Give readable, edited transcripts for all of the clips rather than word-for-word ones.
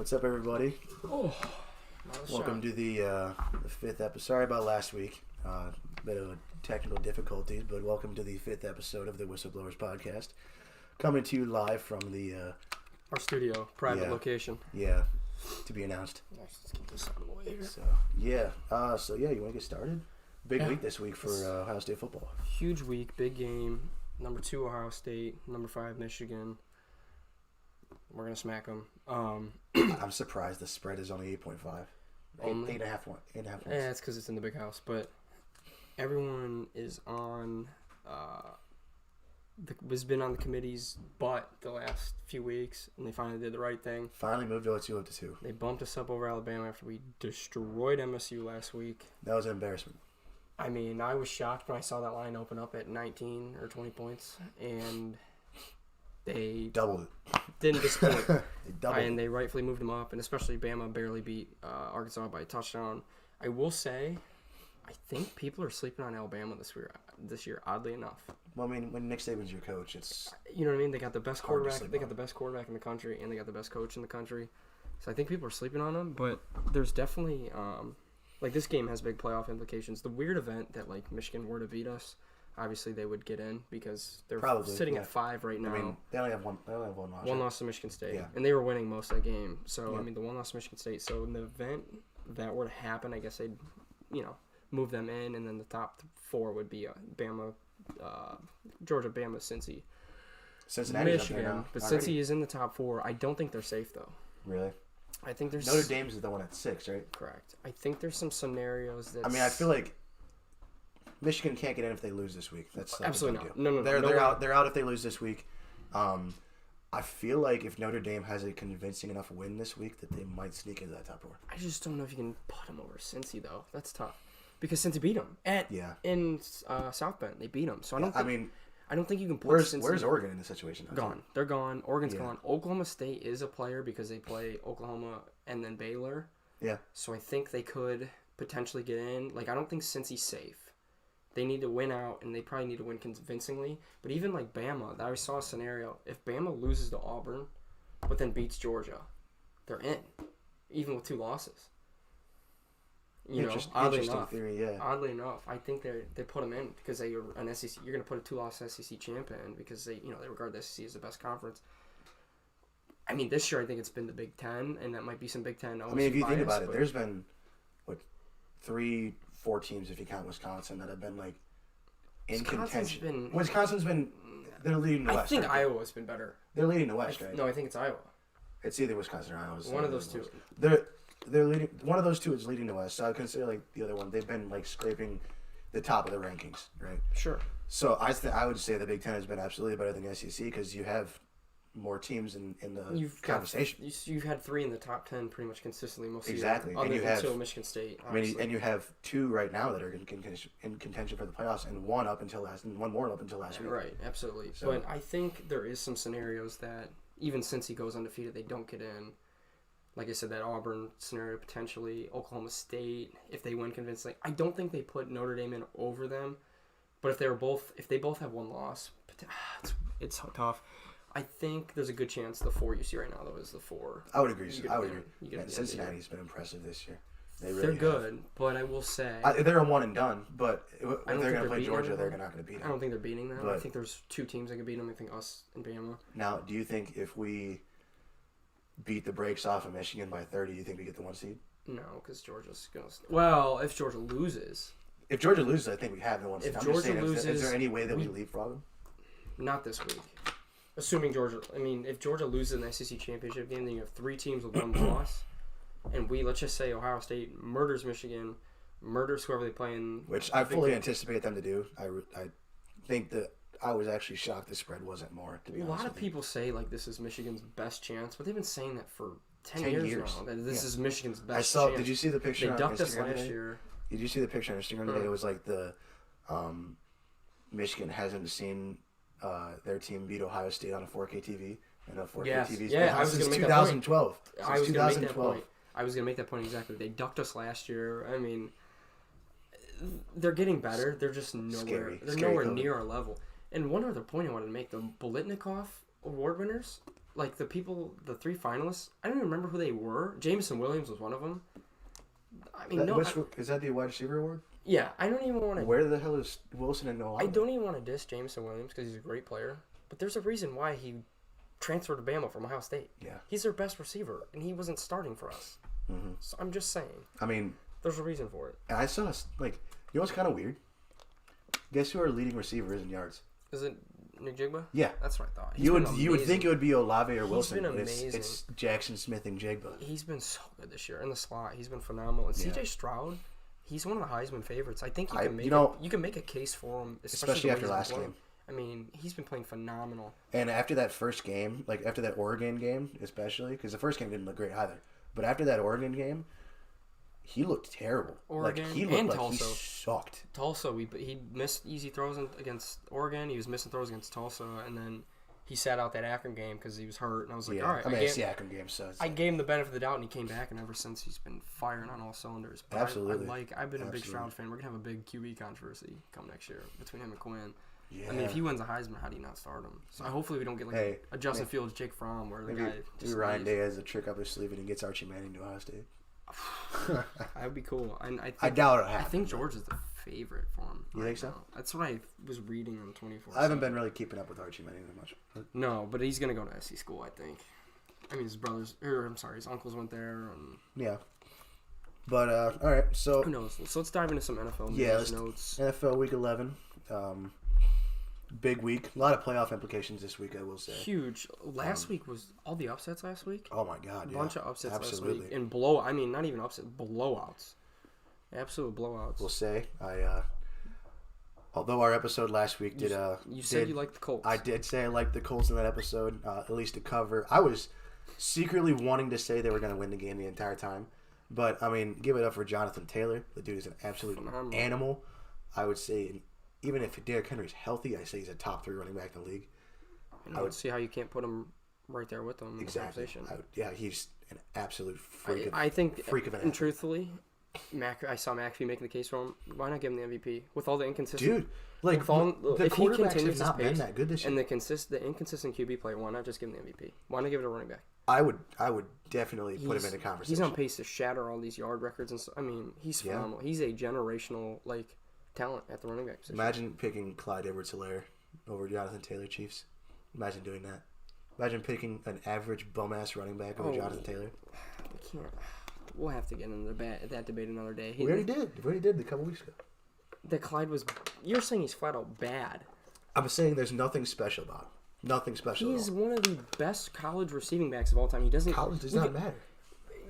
What's up, everybody? Oh, Welcome to the fifth episode. Sorry about last week. Bit of technical difficulties, but welcome to the fifth episode of the Whistleblowers Podcast. Coming to you live from the our studio, private location. Yeah, to be announced. Let's get this out of the way here. So you want to get started? Big week this week for Ohio State football. Huge week, big game. Number 2 Ohio State, number 5 Michigan. We're gonna smack them. I'm surprised the spread is only 8.5. Only 8.5 points. Yeah, it's because it's in the big house. But everyone is on. Has been on the committee's butt the last few weeks, and they finally did the right thing. Finally moved OSU up to 2. They bumped us up over Alabama after we destroyed MSU last week. That was an embarrassment. I mean, I was shocked when I saw that line open up at 19 or 20 points, and they doubled it. Didn't disappoint. They doubled and they rightfully moved them up, and especially Bama barely beat Arkansas by a touchdown. I will say, I think people are sleeping on Alabama this year, oddly enough. Well, I mean, when Nick Saban's your coach, it's... You know what I mean? They got the best quarterback. They got the best quarterback in the country, and they got the best coach in the country. So I think people are sleeping on them, but there's definitely... this game has big playoff implications. The weird event that, Michigan were to beat us, obviously they would get in because they're sitting at 5 right now. I mean, they only have one loss. One loss to Michigan State. Yeah. And they were winning most of the game. So, the one loss to Michigan State. So, in the event that were to happen, I guess they'd, move them in, and then the top 4 would be Bama, Georgia, Bama, Cincy, Cincinnati's Michigan. Up there now. But Cincy is in the top 4. I don't think they're safe, though. Really? I think there's... Notre Dame's the one at 6, right? Correct. I think there's some scenarios that... I mean, I feel like Michigan can't get in if they lose this week. That's absolutely not. No. They're out. They're out if they lose this week. I feel like if Notre Dame has a convincing enough win this week, that they might sneak into that top 4. I just don't know if you can put them over Cincy, though. That's tough. Because Cincy beat them in South Bend. They beat them. So I don't think you can put Cincy. Where's Oregon in this situation? Gone. They're gone. Oregon's gone. Oklahoma State is a player because they play Oklahoma and then Baylor. Yeah. So I think they could potentially get in. I don't think Cincy's safe. They need to win out, and they probably need to win convincingly. But even Bama, I saw a scenario. If Bama loses to Auburn, but then beats Georgia, they're in, even with 2 losses. Oddly enough, theory, yeah. Oddly enough, I think they put them in because they are an SEC. You're going to put a 2-loss SEC champion in because they regard the SEC as the best conference. I mean, this year I think it's been the Big Ten, and that might be some Big Ten. I mean, if you think about it, there's been 3-4 teams, if you count Wisconsin, that have been in contention. Wisconsin's been they're leading the West. I think Iowa's been better. They're leading the West, right? No, I think it's Iowa. It's either Wisconsin or Iowa. One of those two. They're leading. One of those two is leading the West. So I consider the other one. They've been scraping the top of the rankings, right? Sure. So I would say the Big Ten has been absolutely better than the SEC because you have more teams in the conversation. You've had 3 in the top 10 pretty much consistently most of the year. And you have until Michigan State. Obviously. And you have 2 right now that are in contention for the playoffs, and one more up until last week. Right, absolutely. So, but I think there is some scenarios that even since he goes undefeated, they don't get in. Like I said, that Auburn scenario potentially, Oklahoma State, if they win convincingly. I don't think they put Notre Dame in over them, but if they both have 1 loss, it's tough. I think there's a good chance the 4 you see right now, though, is the 4. I would agree. Cincinnati's been impressive this year. They're good, but I will say... they're a one and done, but if they're going to play Georgia, they're not going to beat them. I don't think they're beating them. I think there's 2 teams that can beat them. I think us and Bama. Now, do you think if we beat the brakes off of Michigan by 30, you think we get the 1 seed? No, because Georgia's going to... Well, if Georgia loses... If Georgia loses, I think we have the 1 seed. If Georgia loses... Is there any way that we leapfrog them? Not this week. Assuming Georgia... I mean, if Georgia loses in the SEC championship game, then you have 3 teams with 1 loss. And let's just say Ohio State murders Michigan, murders whoever they play in... Which I fully anticipate them to do. I think that I was actually shocked the spread wasn't more, to be honest. A lot of people say, this is Michigan's best chance, but they've been saying that for 10 years now. That this is Michigan's best chance. Did you see the picture on Instagram They ducked us last year. Did you see the picture on Instagram today? It was the... Michigan hasn't seen... their team beat Ohio State on a 4K TV, and a 4K TV's been I was since make 2012. That point. I was going to make that point. I was going to make that point exactly. They ducked us last year. I mean, they're getting better. They're just nowhere. They're nowhere near our level. And one other point I wanted to make: the Bolitnikoff Award winners, like the 3 finalists, I don't even remember who they were. Jameson Williams was one of them. I mean, is that the wide receiver award? Yeah, I don't even want to. Where the hell is Wilson and Noah? I don't even want to diss Jameson Williams because he's a great player, but there's a reason why he transferred to Bama from Ohio State. Yeah, he's their best receiver, and he wasn't starting for us. Mm-hmm. So I'm just saying. I mean, there's a reason for it. And I saw you know what's kind of weird? Guess who our leading receiver is in yards? Is it Njigba? Yeah, that's what I thought. You would think it would be Olave or Wilson. He's been amazing. It's Jackson Smith and Njigba. He's been so good this year in the slot. He's been phenomenal. And CJ Stroud, he's one of the Heisman favorites. I think you can make a case for him, especially after last game. I mean, he's been playing phenomenal. And after that first game, like after that Oregon game, especially because the first game didn't look great either. But after that Oregon game, he looked terrible. Oregon he looked and like Tulsa. He sucked. Tulsa, he missed easy throws against Oregon. He was missing throws against Tulsa, and then he sat out that Akron game because he was hurt. And I was like, all right. I mean, it's the Akron game, so I gave him the benefit of the doubt, and he came back, and ever since he's been firing on all cylinders. But Absolutely. I've been a big Stroud fan. We're gonna have a big QB controversy come next year between him and Quinn. Yeah. I mean, if he wins a Heisman, how do you not start him? So hopefully we don't get a Justin Fields, Jake Fromm, where the guy just Ryan Day has a trick up his sleeve and he gets Archie Manning to Ohio State. That would be cool. I doubt it. I think George is the favorite for him. You think so? Now. That's what I was reading on 24. I haven't been really keeping up with Archie Manning that much. No, but he's gonna go to SC school, I think. I mean, his uncles went there, and yeah. But all right, so who knows? So let's dive into some NFL notes. NFL Week 11. Big week. A lot of playoff implications this week, I will say. Huge. Last week was all the upsets last week. Oh, my God, A bunch of upsets last week. And not even upsets, blowouts. Absolute blowouts. We'll say, although our episode last week did... You said you liked the Colts. I did say I liked the Colts in that episode, at least to cover. I was secretly wanting to say they were going to win the game the entire time. But, I mean, give it up for Jonathan Taylor. The dude is an absolute animal. I would say... Even if Derrick Henry's healthy, I say he's a top 3 running back in the league. I would see how you can't put him right there with them in the conversation. He's an absolute freak. Freak of an athlete. Truthfully, I saw McAfee making the case for him. Why not give him the MVP with all the inconsistency? Dude, the quarterbacks have not been that good this year. And the inconsistent QB play, why not just give him the MVP? Why not give it a running back? I would definitely put him in the conversation. He's on pace to shatter all these yard records, and I mean, he's phenomenal. He's a generational talent at the running back position. Imagine picking Clyde Edwards-Helaire over Jonathan Taylor, Chiefs. Imagine doing that. Imagine picking an average bum-ass running back over Jonathan Taylor. We can't. We'll have to get into that debate another day. We already did a couple weeks ago. That Clyde was... You're saying he's flat out bad. I'm saying there's nothing special about him. Nothing special He's one of the best college receiving backs of all time. He doesn't... College does not matter.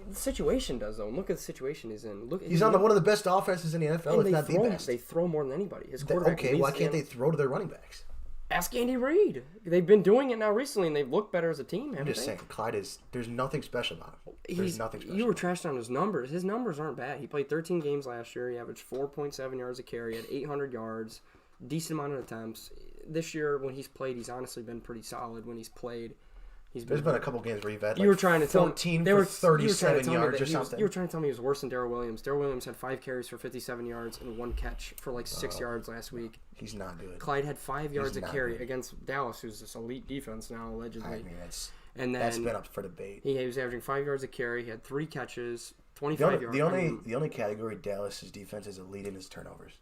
The situation does, though. Look at the situation he's in. He's on one of the best offenses in the NFL, if not the best. They throw more than anybody. His quarterback why can't they throw to their running backs? Ask Andy Reid. They've been doing it now recently, and they've looked better as a team. I'm just saying, Clyde is... There's nothing special about him. There's nothing special. You were trashed on his numbers. His numbers aren't bad. He played 13 games last year. He averaged 4.7 yards a carry, had 800 yards, decent amount of attempts. This year, when he's played, he's honestly been pretty solid when he's played. There's been a couple games where you've had 14 for 37 yards or something. You were trying to tell me he was worse than Darrell Williams. Darrell Williams had 5 carries for 57 yards and 1 catch for 6 yards last week. He's not good. Clyde had 5 yards a carry against Dallas, who's this elite defense now, allegedly. I mean, that's been up for debate. He was averaging 5 yards a carry. He had 3 catches, 25 yards. The only category Dallas's defense is elite in is turnovers,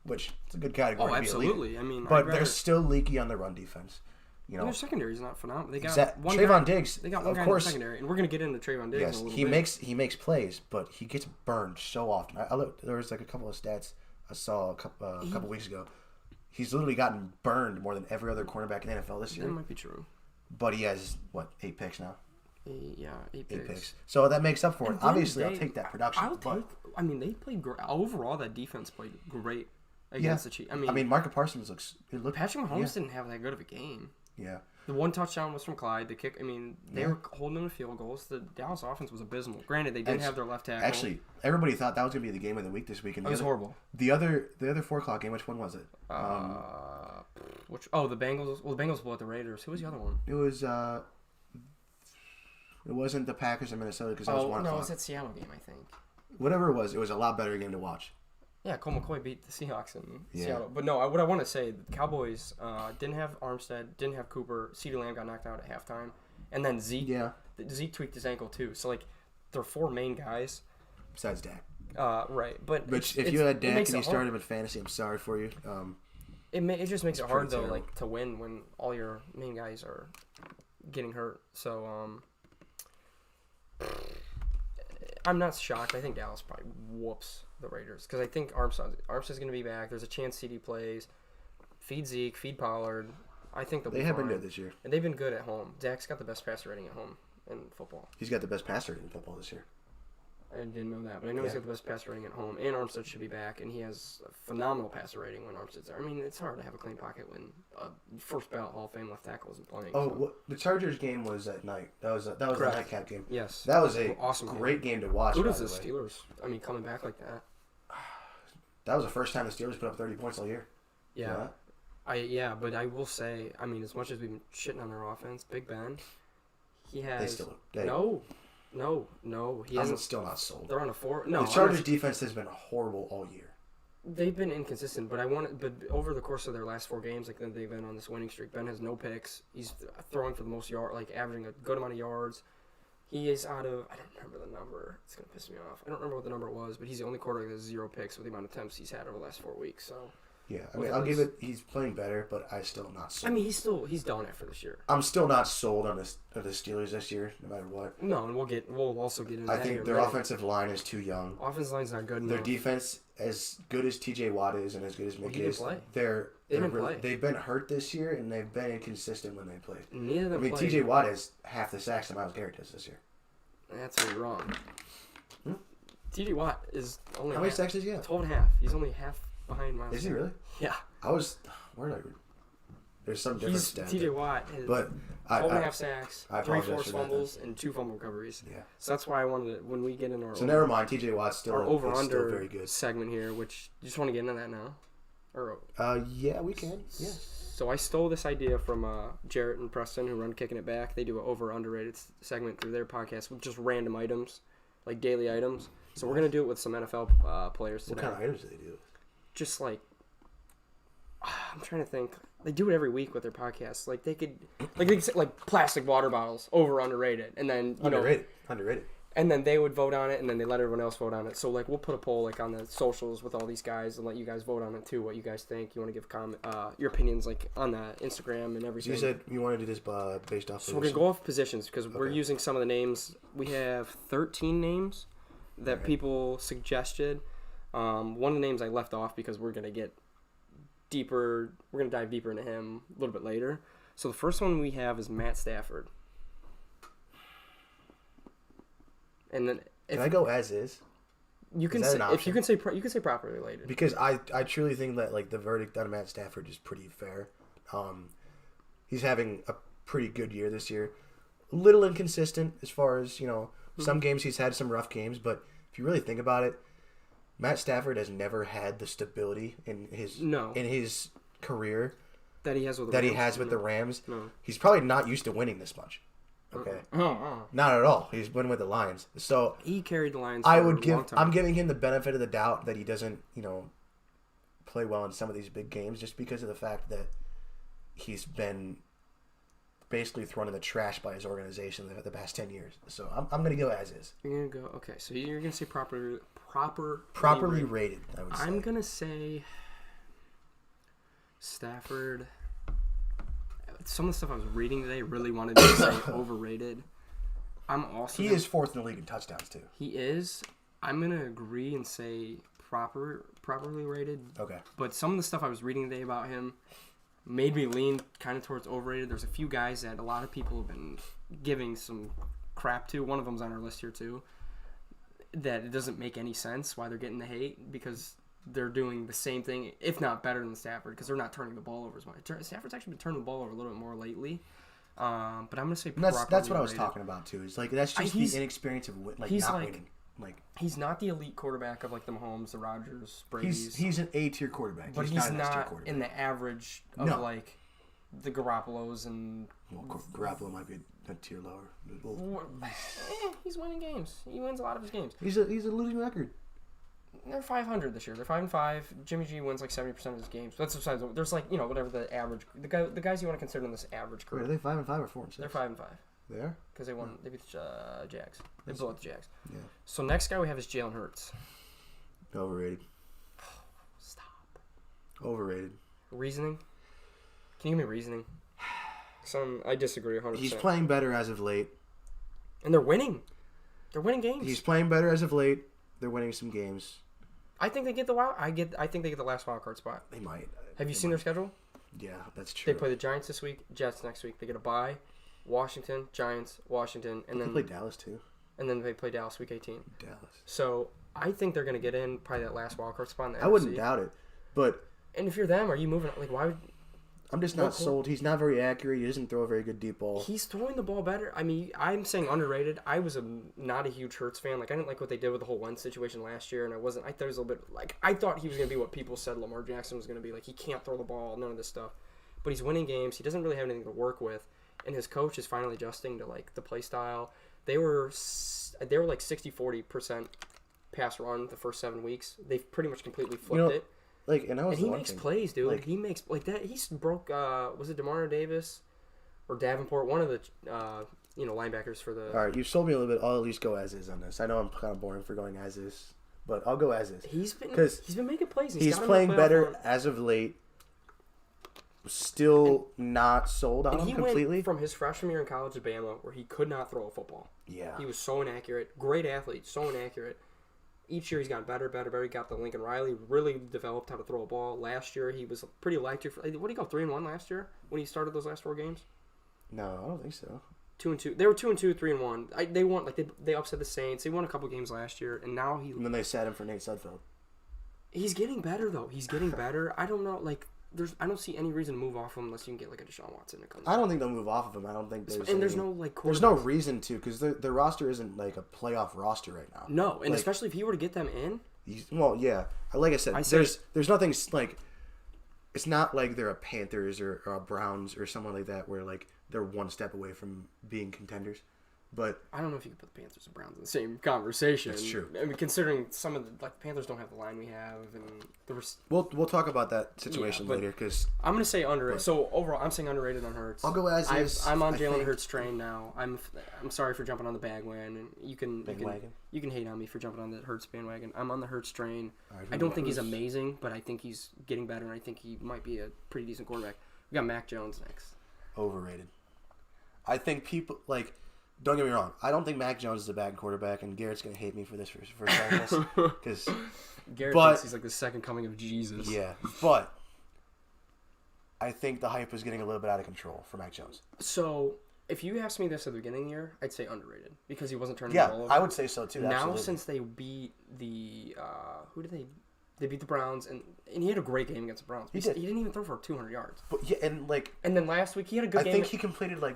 which is a good category. Oh, absolutely. But they're still leaky on the run defense. Their secondary is not phenomenal. They got Trayvon Diggs. They got one guy in the secondary, and we're going to get into Trayvon Diggs. Yes, in a little bit. He makes plays, but he gets burned so often. There was a couple of stats I saw a couple weeks ago. He's literally gotten burned more than every other cornerback in the NFL this year. That might be true. But he has 8 picks now. 8 picks. So that makes up for it. Obviously, I'll take that production. They played great. Overall, that defense played great against the Chiefs. I mean, Micah Parsons Patrick Mahomes didn't have that good of a game. Yeah. The 1 touchdown was from Clyde. The kick, they were holding in the field goals. The Dallas offense was abysmal. Granted, they didn't have their left tackle. Actually, everybody thought that was going to be the game of the week this week. And it was horrible. The other 4 o'clock game, which one was it? The Bengals. Well, the Bengals blew out the Raiders. Who was the other one? It was. It wasn't the Packers in Minnesota because that was 1 o'clock. No, it was that Seattle game, I think. Whatever it was a lot better game to watch. Yeah, Colt McCoy beat the Seahawks in Seattle. But no, what I want to say, the Cowboys didn't have Armstead, didn't have Cooper. CeeDee Lamb got knocked out at halftime. And then Zeke. Yeah. Zeke tweaked his ankle too. So like, there are 4 main guys. Besides Dak. Right, but if you had Dak and you started him in fantasy, I'm sorry for you. It just makes it hard though, terrible. like to win when all your main guys are getting hurt. So I'm not shocked. I think Dallas probably whoops the Raiders because I think Armstead's going to be back. There's a chance CD plays. Feed Zeke, feed Pollard. I think they have been good this year, and they've been good at home. Dak's got the best passer rating at home in football. He's got the best passer rating in football this year. I didn't know that, but I know he's got the best passer rating at home, and Armstead should be back, and he has a phenomenal passer rating when Armstead's there. I mean, it's hard to have a clean pocket when first ballot Hall of Fame left tackle isn't playing. Oh, well, the Chargers game was at night. That was the nightcap game. Yes, that was a awesome great game to watch. Who does the Steelers? I mean, coming back like that. That was the first time the Steelers put up 30 points all year. Yeah. But I will say, I mean, as much as we've been shitting on their offense, Big Ben, he has No. He hasn't. Still not sold. They're on a 4. No, the Chargers' defense has been horrible all year. They've been inconsistent, but over the course of their last 4 games, like they've been on this winning streak. Ben has no picks. He's throwing for the most yard, like averaging a good amount of yards. He is out of, I don't remember the number. It's gonna piss me off. I don't remember what the number was, but he's the only quarterback that has 0 picks with the amount of attempts he's had over the last 4 weeks. So. Yeah, I mean, I'll give it. He's playing better, but I still not sold. I mean, he's done after this year. I'm still not sold on the Steelers this year, no matter what. No, and we'll also get into that. I think their offensive line is too young. Offensive line's not good enough. Their defense, as good as T.J. Watt is and as good as Mick is, play. They've been hurt this year and they've been inconsistent when they play. Neither of them play. T.J. Watt has half the sacks that Myles Garrett does this year. That's where you're wrong. T.J. Watt is only how many sacks does he have? 12.5. He's only half behind Myles. Is he really? Yeah. Where did I read? There's some different stat. T.J. Watt is 12.5 sacks, 3 forced fumbles, and 2 fumble recoveries. Yeah. So that's why I wanted to, when we get into our never mind, T.J. Watt's still over-under very good segment here, which you just want to get into that now? Or yeah, we can. Yeah. So I stole this idea from Jarrett and Preston, who run Kicking It Back. They do an over-underrated segment through their podcast with just random items, like daily items. So we're going to do it with some NFL players today. What kind of items do they do? Just like, I'm trying to think. They do it every week with their podcasts. Like they could say, like plastic water bottles, over underrated, and then underrated. And then they would vote on it, and then they let everyone else vote on it. So like we'll put a poll like on the socials with all these guys and let you guys vote on it too. What you guys think? You want to give your opinions like on the Instagram and everything. So you said you want to do this based off. So we're gonna go off positions because we're using some of the names. We have 13 names that people suggested. One of the names I left off because we're gonna get deeper. We're gonna dive deeper into him a little bit later. So the first one we have is Matt Stafford. And then can I go as is? You can say if you can say properly related. Because I truly think that like the verdict on Matt Stafford is pretty fair. He's having a pretty good year this year. A little inconsistent as far as, some games he's had some rough games, but if you really think about it, Matt Stafford has never had the stability in his career that he has with the Rams. No. He's probably not used to winning this much. Okay. Not at all. He's been with the Lions. So he carried the Lions. I'm giving him the benefit of the doubt that he doesn't, play well in some of these big games just because of the fact that he's been basically thrown in the trash by his organization the past 10 years. So I'm going to go as is. You're going to go, okay. So you're going to say properly rated, I would say. I'm going to say Stafford. Some of the stuff I was reading today really wanted to say overrated. He is 4th in the league in touchdowns, too. He is. I'm going to agree and say properly rated. Okay. But some of the stuff I was reading today about him made me lean kind of towards overrated. There's a few guys that a lot of people have been giving some crap to. One of them's on our list here too. That it doesn't make any sense why they're getting the hate because they're doing the same thing, if not better than Stafford, because they're not turning the ball over as much. Stafford's actually been turning the ball over a little bit more lately. But I'm gonna say that's what I was talking about too. It's like that's just the inexperience of not winning. Like he's not the elite quarterback of like the Mahomes, the Rodgers, Brady's. He's an A-tier quarterback, but he's not in the average of like the Garoppolos and. Well, Garoppolo might be a tier lower. He's winning games. He wins a lot of his games. He's a losing record. They're 500 this year. They're 5-5. Jimmy G wins like 70% of his games. That's besides. There's like whatever the average. The guys you want to consider in this average group. Wait, are they 5-5 or 4-6? They're 5-5. They are? Because they won. They beat the Jags. They blew out the Jags. Yeah. So next guy we have is Jalen Hurts. Overrated. Stop. Overrated. Reasoning? Can you give me reasoning? I disagree 100%. He's playing better as of late. And they're winning. They're winning games. He's playing better as of late. They're winning some games. I think they get the wild. I think they get the last wild card spot. They might. Have you seen their schedule? Yeah, that's true. They play the Giants this week, Jets next week. They get a bye. Washington, Giants, Washington, and then they play Dallas too. And then they play Dallas week 18. Dallas. So I think they're going to get in probably that last wild card spot in the NFC. I wouldn't doubt it, but. And if you're them, are you moving? Like, why would? I'm just not sold. He's not very accurate. He doesn't throw a very good deep ball. He's throwing the ball better. I mean, I'm saying underrated. I was not a huge Hurts fan. Like, I didn't like what they did with the whole Wentz situation last year, and I thought it was a little bit like I thought he was going to be what people said Lamar Jackson was going to be. Like, he can't throw the ball, none of this stuff. But he's winning games. He doesn't really have anything to work with, and his coach is finally adjusting to like the play style. They were like 60-40% pass run the first 7 weeks. They've pretty much completely flipped it. Like, and he makes plays, dude. Like, he makes like that. He broke. Was it Demario Davis or Davenport? One of the linebackers for the. All right, you sold me a little bit. I'll at least go as is on this. I know I'm kind of boring for going as is, but I'll go as is. He's been making plays. He's playing better as of late. Still not sold on him completely. Went from his freshman year in college at Bama, where he could not throw a football. Yeah, he was so inaccurate. Great athlete, so inaccurate. Each year he's gotten better. He got the Lincoln Riley, really developed how to throw a ball. Last year he was pretty electric. What did he go 3-1 last year when he started those last 4 games? No, I don't think so. 2-2. They were 2-2, 3-1. They won they upset the Saints. They won a couple games last year, and now And then they sat him for Nate Sudfeld. He's getting better though. He's getting better. I don't know, like. I don't see any reason to move off him unless you can get like a Deshaun Watson that comes. I don't think they'll move off of him. I don't think there's no like. There's no reason to because their roster isn't like a playoff roster right now. No, and especially if he were to get them in. Well, yeah. Like I said, there's nothing like. It's not like they're a Panthers or a Browns or someone like that where like they're one step away from being contenders. But I don't know if you could put the Panthers and Browns in the same conversation. That's true. I mean, considering some of the Panthers don't have the line we have, and we'll talk about that situation later because I'm gonna say underrated. So overall, I'm saying underrated on Hurts. I'll go as is. I'm on Jalen Hurts train now. I'm sorry for jumping on the bandwagon, and you can hate on me for jumping on the Hurts bandwagon. I'm on the Hurts train. Right, I don't think he's amazing, but I think he's getting better, and I think he might be a pretty decent quarterback. We got Mac Jones next. Overrated. I think people like. Don't get me wrong. I don't think Mac Jones is a bad quarterback, and Garrett's going to hate me for this for saying this. Because Garrett thinks he's like the second coming of Jesus. Yeah, but I think the hype is getting a little bit out of control for Mac Jones. So, if you asked me this at the beginning of the year, I'd say underrated because he wasn't turning the ball over. Yeah, I would say so too. Now, absolutely. Since they beat the who did they beat the Browns, and he had a great game against the Browns. He didn't even throw for 200 yards. But yeah, and then last week he had a good game. I think he completed like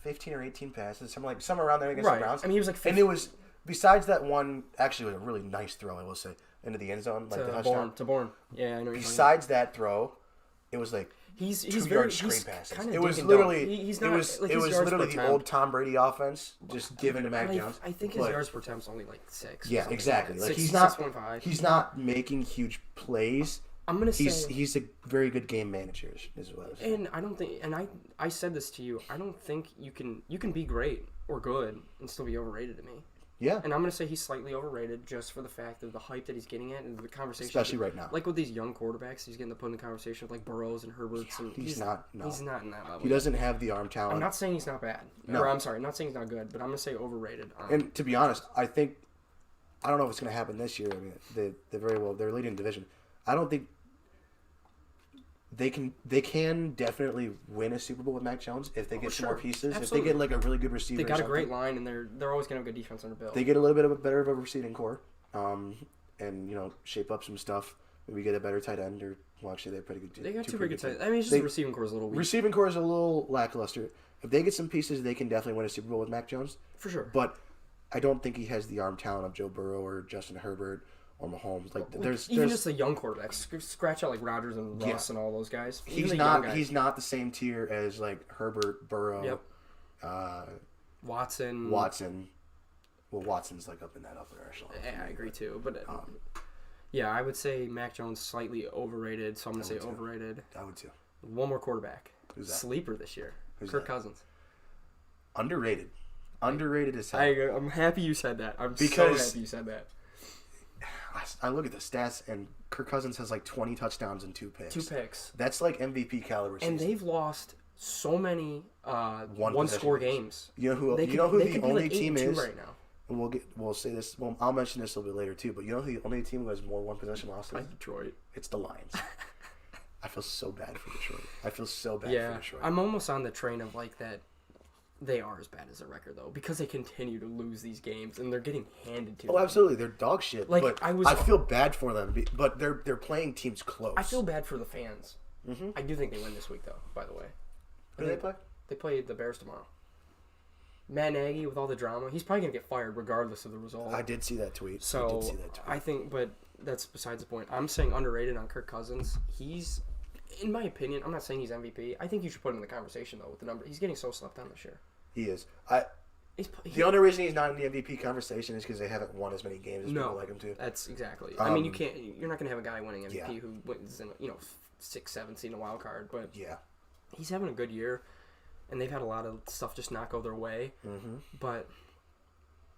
15 or 18 passes, somewhere around there against the Browns. I mean, he was like 50. And it was, besides that one, actually it was a really nice throw, I will say, into the end zone, like the touchdown. To Bourne. Yeah, I know. Besides that throw, it was like he's 2-yard screen passes. It was literally, it was literally the old Tom Brady offense, just given to Mac Jones. I think his yards per attempt is only like 6. Yeah, exactly. Like 6.5. He's not making huge plays. I'm gonna say he's a very good game manager, is what I was saying. And I don't think, and I said this to you, I don't think you can be great or good and still be overrated to me. Yeah. And I'm gonna say he's slightly overrated just for the fact of the hype that he's getting at and the conversation. Especially right now. Like with these young quarterbacks, he's getting to put in the conversation with like Burrows and Herberts. Yeah, and he's not in that level. He doesn't have the arm talent. I'm not saying he's not bad. No. Or I'm sorry, I'm not saying he's not good, but I'm gonna say overrated. And to be honest, I don't know if it's gonna happen this year. I mean, they're leading the division. I don't think. They can definitely win a Super Bowl with Mac Jones if they get some more pieces. Absolutely. If they get like a really good receiver. They got a great line, and they're always gonna have a good defense on their belt. They get a little bit of a better of a receiving core, and shape up some stuff. Maybe get a better tight end, or actually they're pretty good. They got two pretty good tight ends. I mean, it's just the receiving core is a little weak. Receiving core is a little lackluster. If they get some pieces, they can definitely win a Super Bowl with Mac Jones for sure. But I don't think he has the arm talent of Joe Burrow or Justin Herbert. Or Mahomes, there's just the young quarterbacks. Scratch out like Rodgers and Russ and all those guys. He's not the same tier as like Herbert, Burrow, Watson. Well, Watson's like up in that upper echelon. Yeah, I agree too. But I would say Mac Jones slightly overrated. So I'm gonna say overrated. I would too. One more quarterback. Who's that? Sleeper this year. Kirk Cousins. Underrated. Underrated as hell. I'm happy you said that. So happy you said that. I look at the stats, and Kirk Cousins has like 20 touchdowns and 2 picks. 2 picks. That's like MVP caliber season. And they've lost so many one-score games. You know who the only team is right now. And we'll say this. Well, I'll mention this a little bit later too. But you know who the only team who has more one-possession losses? Detroit. It's the Lions. I feel so bad for Detroit. for Detroit. I'm almost on the train of like that. They are as bad as their record though, because they continue to lose these games and they're getting handed to them. Oh, absolutely, they're dog shit. Like, but I feel bad for them, but they're playing teams close. I feel bad for the fans. Mm-hmm. I do think they win this week though. By the way, who do they play? They play the Bears tomorrow. Matt Nagy, with all the drama, he's probably gonna get fired regardless of the result. I did see that tweet. So I think, but that's besides the point. I'm saying underrated on Kirk Cousins. He's, in my opinion, I'm not saying he's MVP. I think you should put him in the conversation though with the number. He's getting so slept on this year. He is. The only reason he's not in the MVP conversation is because they haven't won as many games as people like him to. That's exactly. I mean, you're not gonna have a guy winning MVP who wins in 6, 7 seed in a wild card, but he's having a good year, and they've had a lot of stuff just not go their way. Mm-hmm. But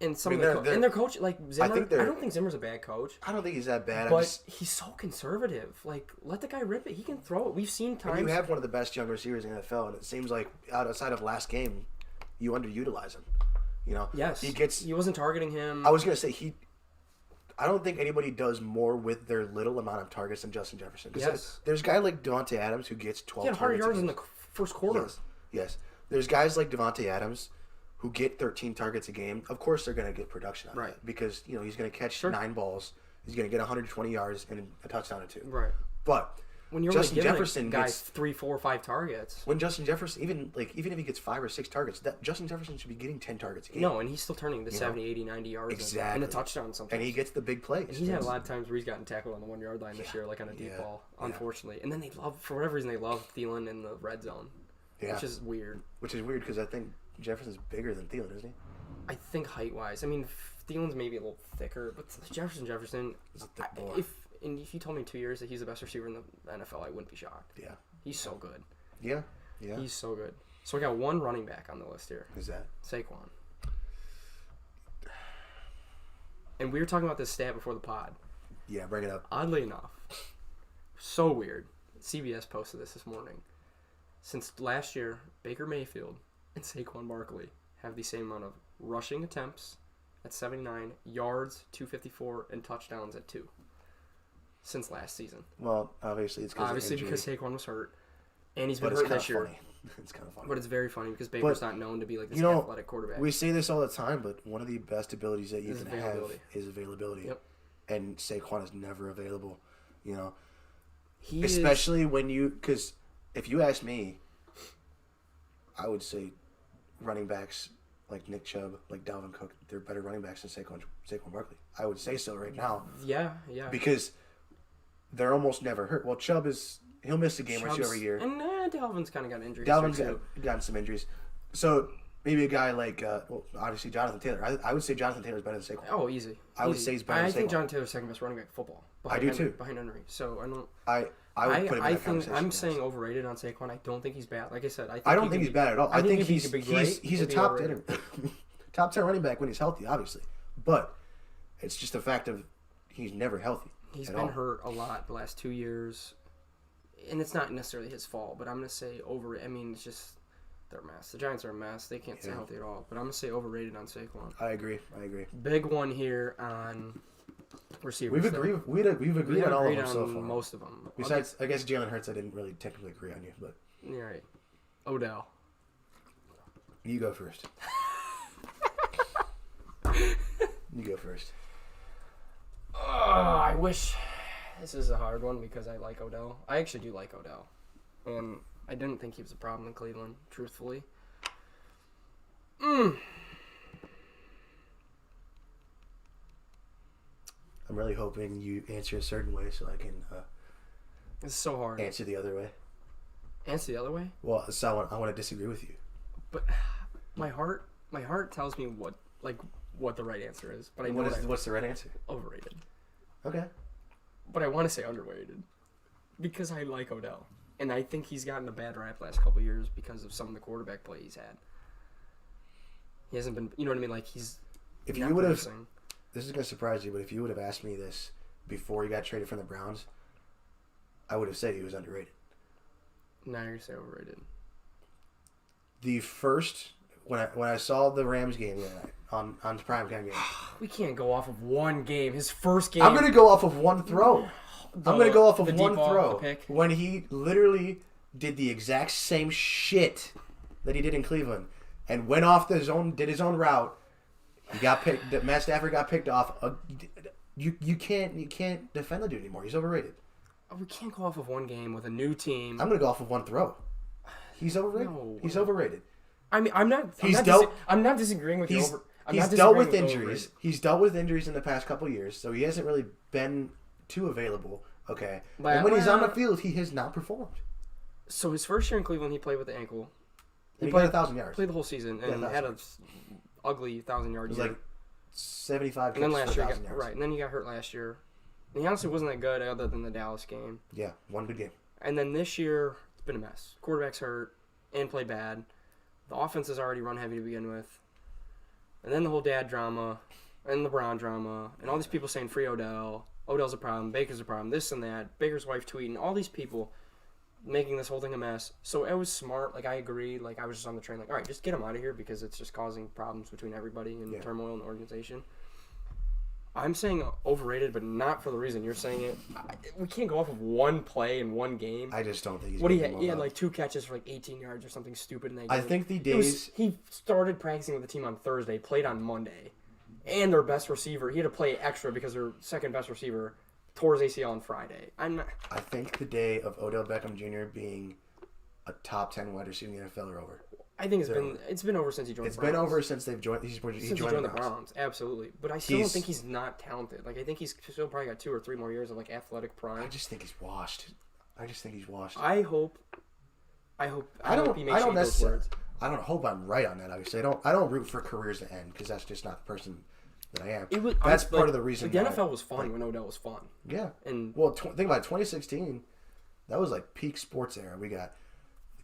and their coach like Zimmer, I don't think Zimmer's a bad coach. I don't think he's that bad. But he's so conservative. Like, let the guy rip it. He can throw it. We've seen times. And you have one of the best young receivers in the NFL, and it seems like outside of last game, you underutilize him. You know, yes, he wasn't targeting him. I was gonna say I don't think anybody does more with their little amount of targets than Justin Jefferson. Yes, there's a guy like Devontae Adams who gets 12. He had 100 yards in the first quarter. Yes. There's guys like Devontae Adams who get 13 targets a game. Of course, they're gonna get production out of it because he's gonna catch 9 balls. He's gonna get 120 yards and a touchdown or 2. Right. But when you're Justin Jefferson gets 3, 4, 5 targets. When Justin Jefferson, even if he gets 5 or 6 targets, that Justin Jefferson should be getting 10 targets a game. No, and he's still turning the 70, 80, 90 yards and a touchdown sometimes. And he gets the big plays. And he's had a lot of times where he's gotten tackled on the 1-yard line this year, like on a deep ball, unfortunately. And then for whatever reason, they love Thielen in the red zone, which is weird. Which is weird because I think Jefferson's bigger than Thielen, isn't he? I think height-wise. I mean, Thielen's maybe a little thicker, but Jefferson is a thick boy. If you told me in 2 years that he's the best receiver in the NFL, I wouldn't be shocked. Yeah. He's so good. Yeah. He's so good. So we got one running back on the list here. Who's that? Saquon. And we were talking about this stat before the pod. Yeah, bring it up. Oddly enough, so weird. CBS posted this morning. Since last year, Baker Mayfield and Saquon Barkley have the same amount of rushing attempts at 79, yards 254, and touchdowns at 2. Since last season. Well, obviously it's because Saquon was hurt, and he's been hurt this year. It's kind of funny. But it's very funny because Baker's not known to be like this athletic quarterback. We say this all the time, but one of the best abilities that you can have is availability. Yep. And Saquon is never available. Especially because if you ask me, I would say running backs like Nick Chubb, like Dalvin Cook, they're better running backs than Saquon Barkley. I would say so right now. Yeah. Because they're almost never hurt. Well, he'll miss a game or 2 every year. And Dalvin's kind of got injuries. Dalvin's gotten some injuries. So maybe a guy like, obviously Jonathan Taylor. I would say Jonathan Taylor's better than Saquon. Oh, easy. I would say he's better than Saquon. I think Jonathan Taylor's second best running back in football. I do too. Behind Henry. So I don't. I would put him in that conversation. I'm saying overrated on Saquon. I don't think he's bad. Like I said, I don't think he's bad at all. I think he's a top 10 running back when he's healthy, obviously. But it's just a fact of he's never healthy. He's been hurt a lot the last 2 years, and it's not necessarily his fault. But I'm gonna say I mean, it's just they're a mess. The Giants are a mess. They can't stay healthy at all. But I'm gonna say overrated on Saquon. I agree. Big one here on receivers. We've agreed on all of them so far. Most of them. Besides, I guess Jalen Hurts, I didn't really technically agree on you, but you're right. Odell. You go first. You go first. I wish this is a hard one because I like Odell. I actually do like Odell. And I didn't think he was a problem in Cleveland, truthfully. I'm really hoping you answer a certain way so I can it's so hard. Answer the other way. Answer the other way? Well, so I want to disagree with you. But my heart tells me what the right answer is. But I know what's the right answer? Overrated. Okay. But I want to say underrated because I like Odell. And I think he's gotten a bad rap last couple of years because of some of the quarterback play he's had. He hasn't been. You know what I mean? Like he's. If you would have, this is gonna surprise you, but if you would have asked me this before he got traded from the Browns, I would have said he was underrated. Now you're gonna say overrated. The first when I saw the Rams game on primetime game, we can't go off of one game. His first game. I'm gonna go off of one throw. I'm gonna go off of one throw when he literally did the exact same shit that he did in Cleveland and went off did his own route. He got picked. Matt Stafford got picked off. You can't defend the dude anymore. He's overrated. We can't go off of one game with a new team. I'm gonna go off of one throw. He's overrated. No. He's overrated. I mean, I'm not disagreeing with you. He's dealt with injuries. He's dealt with injuries in the past couple years, so he hasn't really been too available. Okay, and when he's on the field, he has not performed. So his first year in Cleveland, he played with the ankle. He played 1,000 yards. Played the whole season and had an ugly 1,000-yard year. It was like 75. And then last year, and then he got hurt last year. And he honestly wasn't that good other than the Dallas game. Yeah, one good game. And then this year, it's been a mess. Quarterback's hurt and played bad. The offense is already run heavy to begin with. And then the whole dad drama and LeBron drama and all these people saying free Odell. Odell's a problem. Baker's a problem. This and that. Baker's wife tweeting. All these people making this whole thing a mess. So it was smart. Like, I agree. Like, I was just on the train. Like, all right, just get him out of here because it's just causing problems between everybody and turmoil in the organization. I'm saying overrated, but not for the reason you're saying it. We can't go off of one play in one game. I just don't think he's. He had like 2 catches for like 18 yards or something stupid in that game. I think the days he started practicing with the team on Thursday, played on Monday, and their best receiver, he had to play extra because their second best receiver tore his ACL on Friday. I think the day of Odell Beckham Jr. being a top 10 wide receiver in the NFL are over. I think it's been over since he joined the Browns. It's been over since they've joined. He joined the Browns. Absolutely. But I still don't think he's not talented. Like, I think he's still probably got 2 or 3 more years of like athletic prime. I just think he's washed. I hope he makes those words. I don't hope I'm right on that. Obviously, I don't root for careers to end because that's just not the person that I am. That's part of the reason. The NFL was fun when Odell was fun. Yeah. And think about it, 2016. That was like peak sports era. We got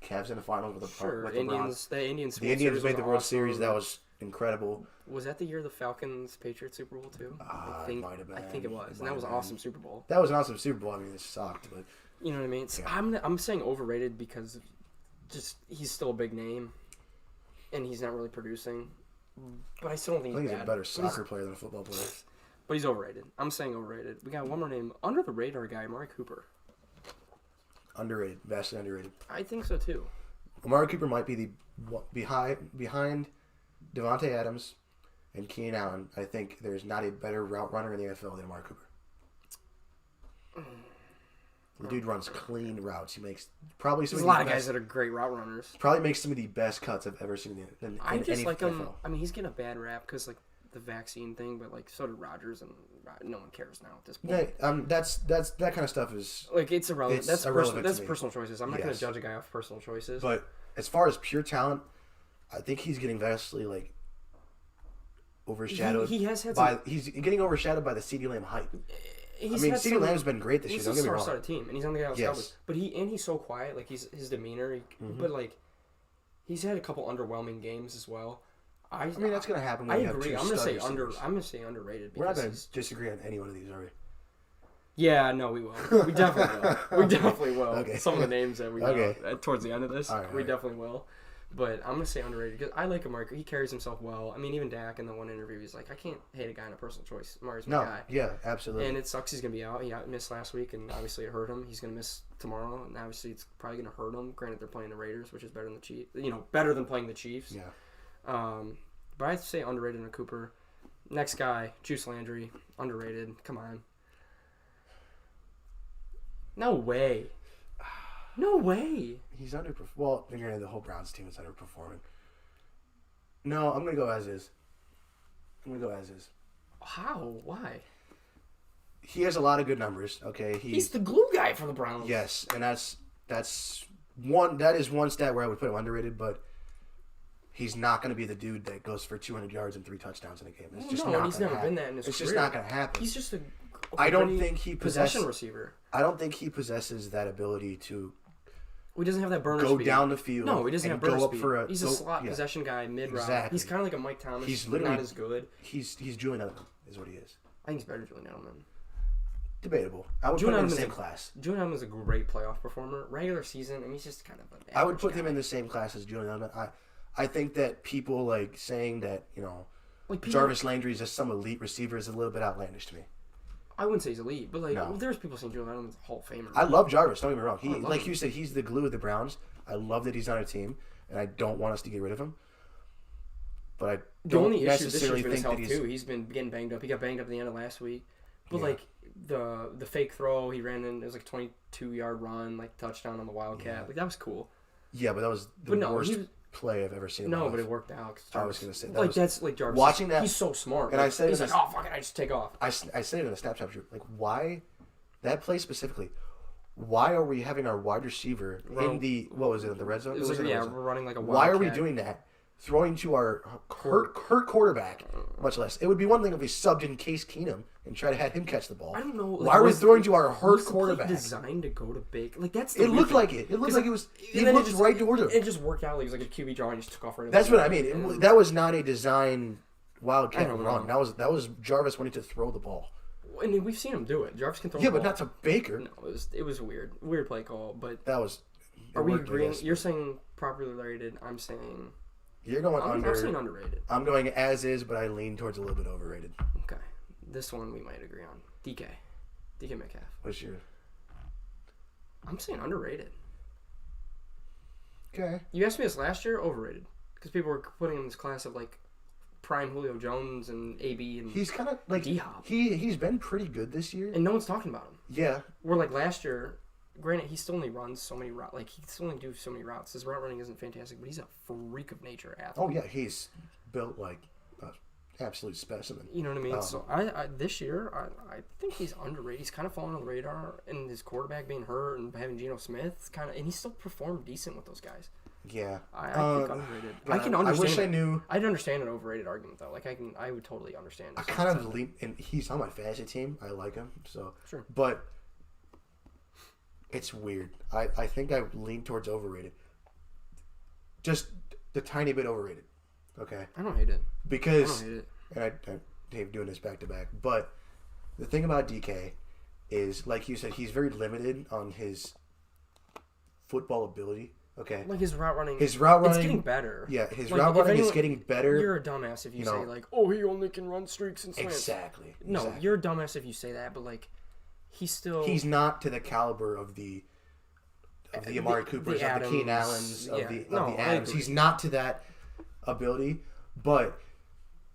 the Cavs in the finals with the Indians. The Indians made the World Series. That was incredible. Was that the year the Falcons-Patriots Super Bowl too? I think it was. And that was an awesome Super Bowl. That was an awesome Super Bowl. I mean, it sucked, but you know what I mean. Yeah. I'm saying overrated because just he's still a big name, and he's not really producing. But I still don't think he's bad. He's a better soccer player than a football player. But he's overrated. I'm saying overrated. We got one more name. Under the radar guy, Amari Cooper. Underrated. Vastly underrated. I think so too. Amari Cooper might be the behind Devontae Adams and Keenan Allen. I think there's not a better route runner in the NFL than Amari Cooper. The dude runs clean routes. He makes probably some. There's a lot of guys that are great route runners. Probably makes some of the best cuts I've ever seen in I just any like NFL. him. I mean, he's getting a bad rap because like the vaccine thing, but like so did Rodgers, and no one cares now at this point. Yeah, that kind of stuff is like it's irrelevant. That's personal choices. I'm not going to judge a guy off personal choices. But as far as pure talent, I think he's getting vastly like overshadowed. He's getting overshadowed by the CeeDee Lamb hype. CeeDee Lamb's been great this year. Don't get me wrong. He's a team, and he's on the Dallas Cowboys. But he's so quiet. Like his demeanor. But like he's had a couple underwhelming games as well. I mean that's gonna happen. When I agree. I'm gonna say underrated. We're not gonna disagree on any one of these, are we? Yeah, no, we will. We definitely will. We definitely will. Okay. Some of the names that we know towards the end of this, we definitely will. But I'm going to say underrated because I like Amari. He carries himself well. I mean, even Dak in the one interview, he's like, I can't hate a guy in a personal choice. Amari's my guy. Yeah, absolutely. And it sucks he's going to be out. He missed last week, and obviously it hurt him. He's going to miss tomorrow, and obviously it's probably going to hurt him. Granted, they're playing the Raiders, which is better than the Chiefs. Better than playing the Chiefs. Yeah. But I'd say underrated on Cooper. Next guy, Juice Landry, underrated. Come on. No way. No way. He's underperforming. Well, the whole Browns team is underperforming. No, I'm going to go as is. How? Why? He has a lot of good numbers, okay? He's the glue guy for the Browns. Yes, and that's one stat where I would put him underrated, but he's not going to be the dude that goes for 200 yards and 3 touchdowns in a game. It's he's never been that in his career. It's just not going to happen. He's just I don't think he possession receiver. I don't think he possesses that ability to He doesn't have that burner go speed. down the field. No, he doesn't have burner speed. He's a slot yeah. possession guy, mid-route. Exactly. He's kind of like a Mike Thomas. He's literally not as good. He's Julian Edelman is what he is. I think he's better than Julian Edelman. Debatable. I would put him in the same class. Julian Edelman's a great playoff performer. Regular season, I mean, he's just kind of an I would put guy. him in the same class as Julian Edelman. I think that people like saying that, Jarvis Landry is just some elite receiver is a little bit outlandish to me. I wouldn't say he's elite, but there's people saying Julian Edelman's a Hall of Famer. I love Jarvis, don't get me wrong. He, like you said, he's the glue of the Browns. I love that he's on a team, and I don't want us to get rid of him. But I don't necessarily think that he's been getting banged up. He got banged up at the end of last week. But the fake throw he ran in, it was like a 22-yard run, touchdown on the Wildcat. Yeah. That was cool. Yeah, but that was the worst play I've ever seen. No, but it worked out. I was going to say that's Jarvis. Watching that, he's so smart. And I said, he's like, oh fuck it, I just take off. I said it in the Snapchat group. Why that play specifically? Why are we having our wide receiver in the the red zone? It was we're running like a Wildcat. Why are we doing that? Throwing to our hurt quarterback, much less. It would be one thing if we subbed in Case Keenum and tried to have him catch the ball. I don't know. Why are we throwing to our hurt quarterback? Designed to go to Baker. It looked like it. It looked like it was. He looked right towards him. It just worked out. He was like a QB draw and just took off right. That's what I mean. That was not a design Wildcat run. That was Jarvis wanting to throw the ball. I mean, we've seen him do it. Jarvis can throw. Yeah, the ball. but not to Baker. No, it was weird play call. But that was. Are we agreeing? You're saying properly rated. I'm saying. You're going under. I'm saying underrated. I'm going as is, but I lean towards a little bit overrated. Okay, this one we might agree on. DK Metcalf. What's your? I'm saying underrated. Okay. You asked me this last year. Overrated, because people were putting him in this class of prime Julio Jones and AB and he's kind of like D-Hop. He's been pretty good this year, and no one's talking about him. Yeah. We're last year. Granted, he still only runs so many routes. He still only do so many routes. His route running isn't fantastic, but he's a freak of nature athlete. Oh yeah, he's built like an absolute specimen. You know what I mean? So I this year I think he's underrated. He's kind of fallen on the radar, and his quarterback being hurt and having Geno Smith and he still performed decent with those guys. Yeah, I think underrated. I can understand. I wish I knew. I'd understand an overrated argument though. I would totally understand. I kind of lean, and he's on my fantasy team. I like him so. Sure. But it's weird. I think I lean towards overrated. Just the tiny bit overrated. Okay. I don't hate it. Because I don't hate it. And I hate doing this back to back. But the thing about DK is, like you said, he's very limited on his football ability. Okay. His route running. His route running. It's getting better. Yeah, his route running is getting better. You're a dumbass if you say he only can run streaks and slants. Exactly. No, you're a dumbass if you say that, but he's not to the caliber of the Amari Coopers, of the Keenan Allens, of the Adams. He's not to that ability, but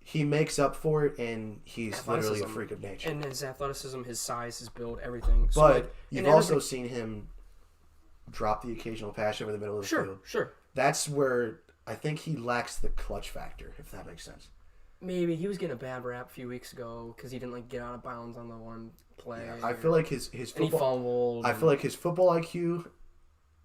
he makes up for it, and he's literally a freak of nature. And his athleticism, his size, his build, everything. But you've also seen him drop the occasional pass over the middle of the field. Sure. That's where I think he lacks the clutch factor, if that makes sense. Maybe he was getting a bad rap a few weeks ago because he didn't get out of bounds on the one play. Yeah, I feel like his football. And he fumbled. I feel like his football IQ.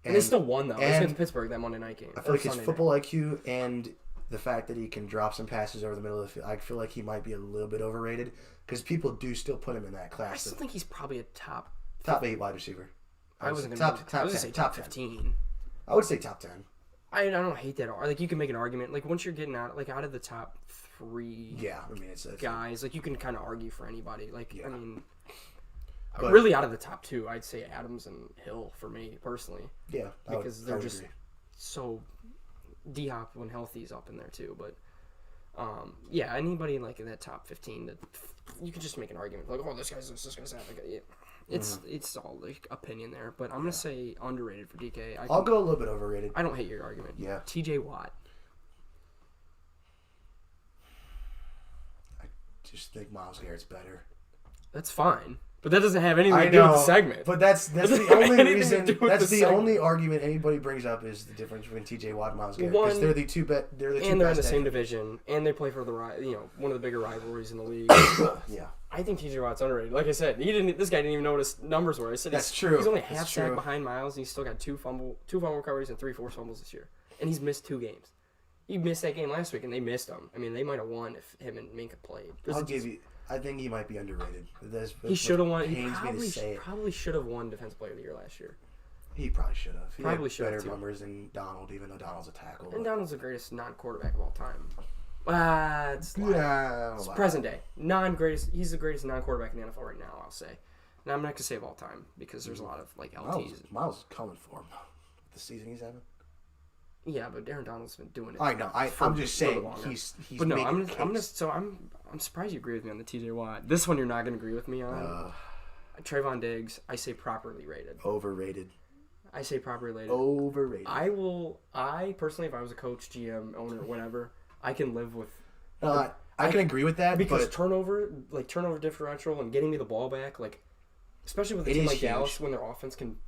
And they still won though. Against Pittsburgh that Monday night game. I feel like his football IQ and the fact that he can drop some passes over the middle of the field. I feel like he might be a little bit overrated because people do still put him in that class. I still think he's probably a top 8 wide receiver. I was going to say top 15. I would say top 10. I don't hate that. You can make an argument. Once you're getting out of the top 3. Yeah, I mean it's guys. You can kind of argue for anybody. Yeah. I mean, really out of the top 2, I'd say Adams and Hill for me personally. Yeah, because they're just so. D-Hop when healthy is up in there too, but anybody in that top 15 that you could just make an argument this guy's that. It's all opinion there, but I'm gonna say underrated for DK. I'll go a little bit overrated. I don't hate your argument. Yeah. TJ Watt. I just think Myles Garrett's better. That's fine. But that doesn't have anything to do with the segment. But that's the only reason. That's the only argument anybody brings up is the difference between T.J. Watt and Myles Garrett because they're the two best. They're the two. And they're in the best same division, and they play for one of the bigger rivalries in the league. Yeah. I think T.J. Watt's underrated. Like I said, this guy didn't even know what his numbers were. I said that's true. He's only half sack behind Myles, and he's still got two fumble recoveries and 3 forced fumbles this year, and he's missed 2 games. He missed that game last week, and they missed him. I mean, they might have won if him and Minka played. I think he might be underrated. He should have won. He probably should have won Defensive Player of the Year last year. He probably should have. He Probably had should have, better too. numbers than Donald, even though Donald's a tackle. And Donald's the greatest non-quarterback of all time. It's present day. Non-greatest. He's the greatest non-quarterback in the NFL right now, I'll say. And I'm not going to say of all time because there's a lot of like LTs. Miles is coming for him. The season he's having. Yeah, but Aaron Donald's been doing it. I know. I'm just saying he's. But no, I'm surprised you agree with me on the TJ Watt. This one you're not going to agree with me on. Trayvon Diggs, I say properly rated. Overrated. I say properly rated. Overrated. I personally, if I was a coach, GM, owner, whatever, I can live with. I can agree with that because but turnover differential and getting me the ball back, like especially with a team like huge. Dallas, when their offense can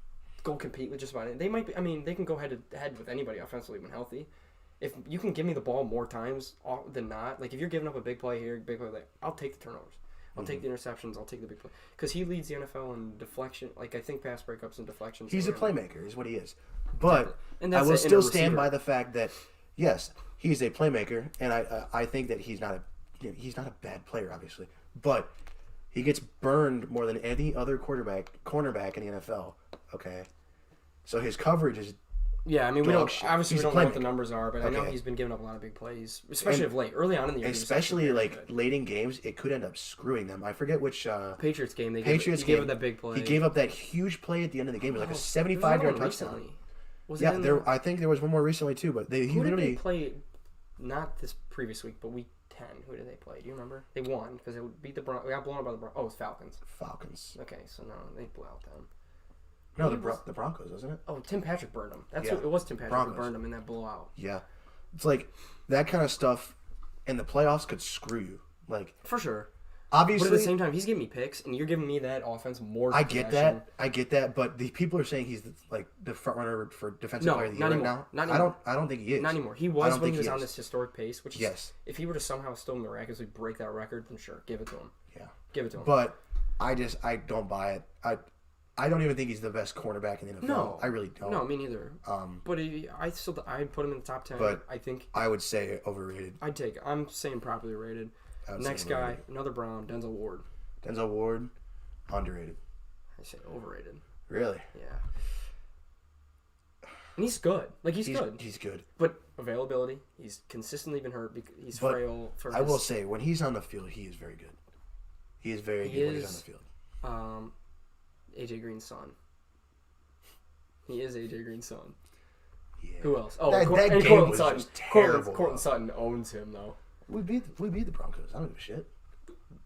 go compete with just about it. They might be. I mean, they can go head to head with anybody offensively when healthy. If you can give me the ball more times than not, like if you're giving up a big play here, big play there, I'll take the turnovers. I'll take the interceptions. I'll take the big play. Because he leads the NFL in deflection. Like, I think pass breakups and deflections. He's a playmaker is what he is. But I will still stand by the fact that, yes, he's a playmaker. And I think that he's not a bad player, obviously. But he gets burned more than any other cornerback in the NFL. Okay? So his coverage is yeah, I mean, we don't know what the numbers are, but okay. I know he's been giving up a lot of big plays, especially of late. Early on in the year, especially like late in games, it could end up screwing them. I forget which Patriots game. He gave up that big play. He gave up that huge play at the end of the game. It was like a 75-yard touchdown. I think there was one more recently too. But who did they play? Not this previous week, but week 10. Who did they play? Do you remember? They won because they beat the Broncos. They got blown out by the Broncos. Oh, it was Falcons. Falcons. Okay, so no, they blew out them. No, the Broncos, wasn't it? Oh, Tim Patrick burned them. It was Tim Patrick who burned them in that blowout. Yeah. It's like that kind of stuff in the playoffs could screw you. Like for sure. Obviously, but at the same time, he's giving me picks, and you're giving me that offense more. I get that, but the people are saying he's the front runner for defensive player of the year right now. Not anymore. I don't think he is. Not anymore. He was when he was on this historic pace. Which yes, if he were to somehow still miraculously break that record, then sure, give it to him. Yeah, give it to him. But I don't buy it. I don't even think he's the best cornerback in the NFL. No, I really don't. No, me neither. But I'd put him in the top 10. But I think I would say overrated. I'm saying properly rated. Next guy, another Brown, Denzel Ward. Denzel Ward, underrated. I say overrated. Really? Yeah. And he's good. Like he's good. He's good. But availability, he's consistently been hurt. He's frail. I will say, when he's on the field, he is very good. He is very good when he's on the field. AJ Green's son. He is AJ Green's son. Yeah. Who else? Oh, that game was just terrible. Courtland Sutton owns him though. We beat the Broncos. I don't give a shit.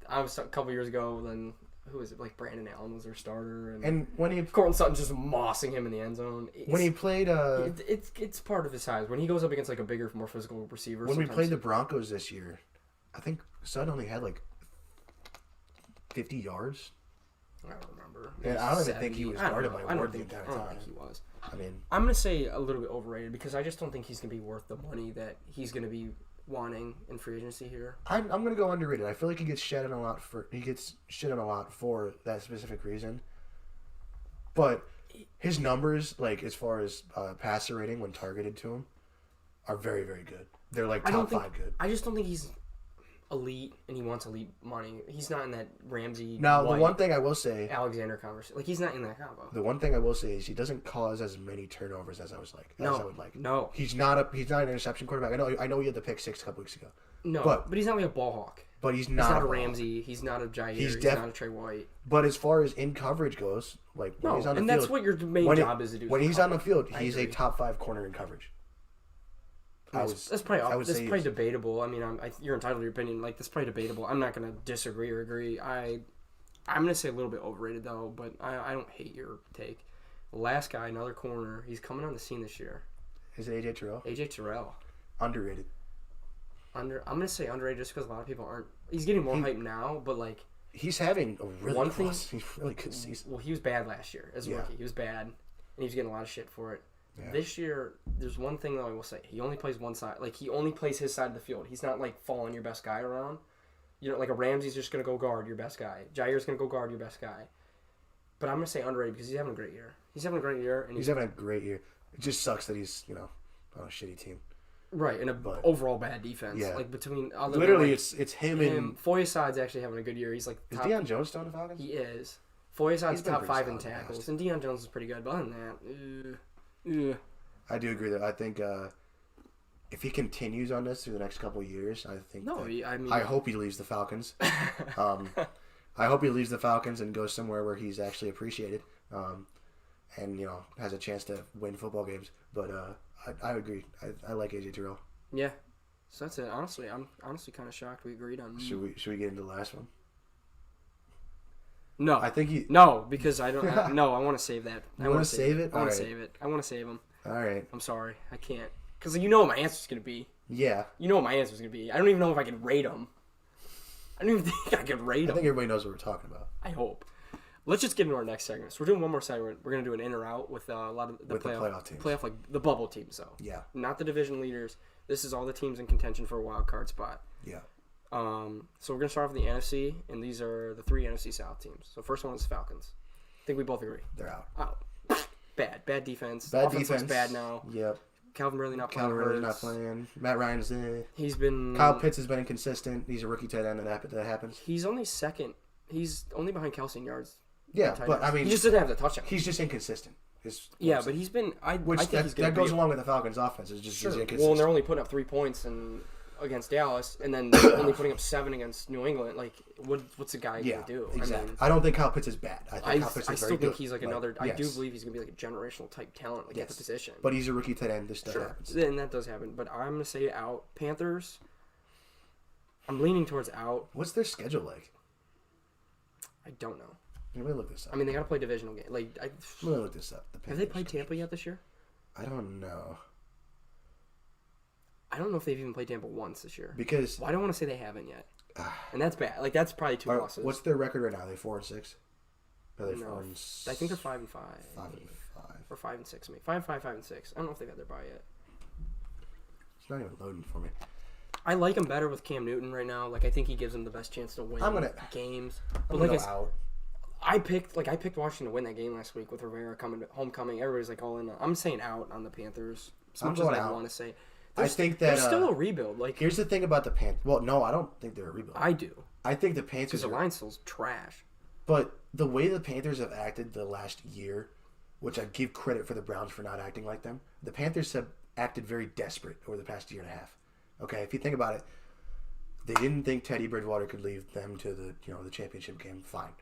I was a couple years ago. Then who was it? Like Brandon Allen was their starter, and when Courtland Sutton's just mossing him in the end zone. When he played, it's part of his size. When he goes up against like a bigger, more physical receiver. When we played the Broncos this year, I think Sutton only had like 50 yards. I don't remember. And I don't even think he was guarded by Ward the entire time. I don't think he was. I mean, I'm gonna say a little bit overrated because I just don't think he's gonna be worth the money that he's gonna be wanting in free agency here. I'm gonna go underrated. I feel like he gets shit on a lot for that specific reason. But his numbers, like as far as passer rating when targeted to him, are very, very good. They're like top 5 good. I just don't think he's elite and he wants elite money. He's not in that Ramsey. Now, the one thing I will say, Alexander conversation, like he's not in that combo. The one thing I will say is he doesn't cause as many turnovers as I would like. No, he's not an interception quarterback. I know he had the pick 6 a couple weeks ago. No, but he's not like a ball hawk. But he's not a Ramsey. He's not a Jair. He's not a Trey White. But as far as in coverage goes, like when he's on the field, that's what your main job is to do. When he's on the field, he's a top 5 corner in coverage. That's probably debatable. I mean, you're entitled to your opinion. Like, that's probably debatable. I'm not going to disagree or agree. I'm going to say a little bit overrated, though, but I don't hate your take. The last guy, another corner, he's coming on the scene this year. Is it AJ Terrell? AJ Terrell. Underrated. I'm going to say underrated just because a lot of people aren't. He's getting more hype now, but, like. He's having a really good season. Well, he was bad last year as a rookie. He was bad, and he was getting a lot of shit for it. Yeah. This year, there's one thing though I will say. He only plays one side. Like, he only plays his side of the field. He's not, like, following your best guy around. You know, like a Ramsey's just going to go guard your best guy. Jair's going to go guard your best guy. But I'm going to say underrated because he's having a great year. He's having a great year. And he's having a great year. It just sucks that he's, on a shitty team. Right, and overall bad defense. Yeah. Like, between... Literally, it's him and... Foyesade's actually having a good year. He's, like... Is Deion Jones still on the Falcons? He is. Foy's on He's been top pretty 5 in solid in the tackles, past. and Deion Jones is pretty good. But other than that, I do agree that I think if he continues on this through the next couple of years, I think. I hope he leaves the Falcons. I hope he leaves the Falcons and goes somewhere where he's actually appreciated, and has a chance to win football games. But I agree. I like AJ Terrell. Yeah. So that's it. Honestly, I'm kind of shocked we agreed on. Should we get into the last one? No, I think no, because I don't. No, I want to save that. I want to save it. I want to save it. I want to save him. All right. I'm sorry, I can't. Because you know what my answer's gonna be. Yeah. You know what my answer's gonna be. I don't even know if I can rate him. I don't even think I can rate him. I think everybody knows what we're talking about. I hope. Let's just get into our next segment. So we're doing one more segment. We're gonna do an in or out with a lot of the playoff teams. Playoff, like the bubble teams, though. Yeah. Not the division leaders. This is all the teams in contention for a wild card spot. Yeah. So we're gonna start off with the NFC, and these are the 3 NFC South teams. So first one is Falcons. I think we both agree. They're out. Out. Bad defense. Bad Offense defense. looks bad now. Yep. Calvin Ridley not playing. Calvin Ridley not playing. Matt Ryan's He's been. Kyle Pitts has been inconsistent. He's a rookie tight end. That happens. He's only second. He's only behind Kelsey in yards. Yeah, but I mean, he just didn't have the touchdown. He's just inconsistent. Yeah, but he's been. I think he's that goes along with the Falcons' offense. It's just sure. he's inconsistent. Well, and they're only putting up 3 points against Dallas, and then only putting up 7 against New England. Like, what's a guy gonna do? Exactly. I don't think Kyle Pitts is bad. I think Kyle Pitts is I very still good. think he's like another. Yes. I do believe he's gonna be like a generational type talent, at the position. But he's a rookie tight end. This stuff happens. And that does happen. But I'm gonna say out. Panthers. I'm leaning towards out. What's their schedule like? I don't know. Let me look this up. I mean, they gotta play divisional game. Let me look this up. Have they played Tampa yet this year? I don't know. I don't know if they've even played Tampa once this year. Because I don't want to say they haven't yet, and that's bad. Like that's probably 2 losses. What's their record right now? Are they 4-6? Are they 4-6? I think they're 5-5. 5-5. Or 5-6. Maybe 5-5, 5-6. I don't know if they've had their bye yet. It's not even loading for me. I like him better with Cam Newton right now. Like I think he gives them the best chance to win games. But like out. I picked Washington to win that game last week with Rivera homecoming. Everybody's like all in. I'm saying out on the Panthers. As much as I want to say. I think that there's still a rebuild. Like here's the thing about the Panthers. Well, no, I don't think they're a rebuild. I do. I think the Panthers. Because the line's still trash. But the way the Panthers have acted the last year, which I give credit for the Browns for not acting like them, the Panthers have acted very desperate over the past year and a half. Okay, if you think about it, they didn't think Teddy Bridgewater could lead them to the championship game. Fine.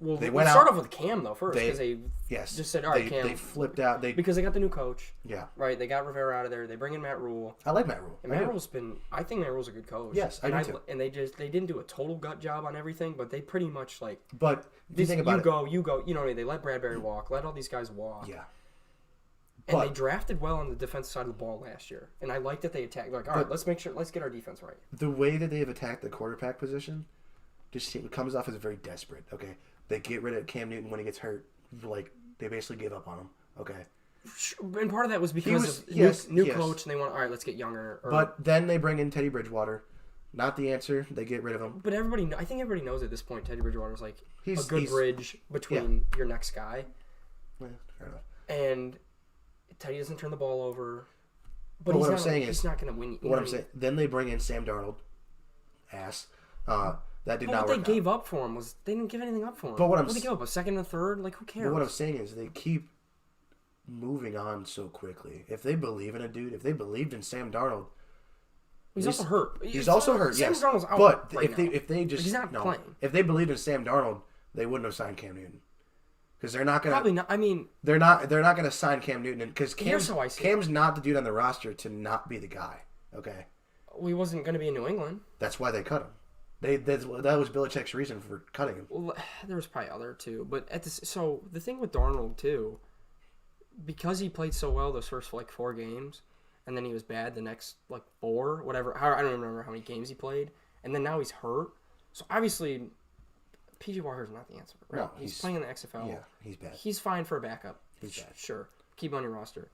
Well, they went out with Cam though first because they just said, "All right, Cam." They flipped out. Because they got the new coach. Yeah. Right. They got Rivera out of there. They bring in Matt Rule. I like Matt Rule. And Matt Rule's been. I think Matt Rule's a good coach. Yes, I do too. And they didn't do a total gut job on everything, but they pretty much like. But you think about it. You go. You know what I mean? They let Bradbury walk. Let all these guys walk. Yeah. And they drafted well on the defensive side of the ball last year, and I like that they attacked. Like, all right, let's get our defense right. The way that they have attacked the quarterback position, it comes off as very desperate. Okay. They get rid of Cam Newton when he gets hurt. Like, they basically gave up on him. Okay. And part of that was because of new coach, and they want, all right, let's get younger. But then they bring in Teddy Bridgewater. Not the answer. They get rid of him. But I think everybody knows at this point Teddy Bridgewater's like a good bridge between your next guy. Yeah, fair enough. And Teddy doesn't turn the ball over. But what I'm saying is... he's not going to win. What I'm saying... Then they bring in Sam Darnold. That did not work out. What they gave up for him was... They didn't give anything up for him. But what they give up? A second and a third? Like, who cares? But what I'm saying is they keep moving on so quickly. If they believe in a dude, if they believed in Sam Darnold... He's also hurt. He's also hurt, yes. Sam Darnold's out but right if they just... He's not playing. If they believed in Sam Darnold, they wouldn't have signed Cam Newton. Because they're not going to... Probably not. I mean... They're not going to sign Cam Newton. Because Cam's not the dude on the roster to not be the guy. Okay? Well, he wasn't going to be in New England. That's why they cut him. That was Belichick's reason for cutting him. Well, there was probably other too, but so the thing with Darnold too, because he played so well those first 4 games, and then he was bad the next 4, whatever. I don't even remember how many games he played, and then now he's hurt. So obviously, PJ Walker's not the answer. Right? No, he's playing in the XFL. Yeah, he's bad. He's fine for a backup. He's bad. Sure, keep him on your roster,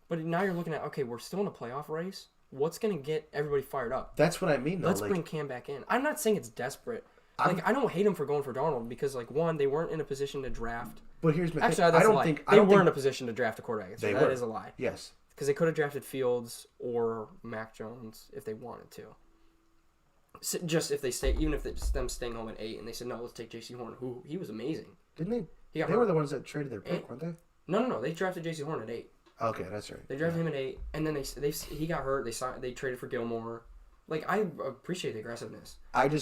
but now you're looking at we're still in a playoff race. What's going to get everybody fired up? That's what I mean, though. Let's bring Cam back in. I'm not saying it's desperate. I don't hate him for going for Darnold because, one, they weren't in a position to draft. But here's my thing. That's a lie. They were in a position to draft a quarterback. So that is a lie. Yes. Because they could have drafted Fields or Mac Jones if they wanted to. Just if they stay, even if it's them staying home at 8, and they said, no, let's take J.C. Horn, who he was amazing. Didn't they? He got They hurt. were the ones that traded their pick, weren't they? No. They drafted J.C. Horn at 8. Okay, that's right. They drafted him at 8, and then he got hurt. They traded for Gilmore. Like, I appreciate the aggressiveness. I liked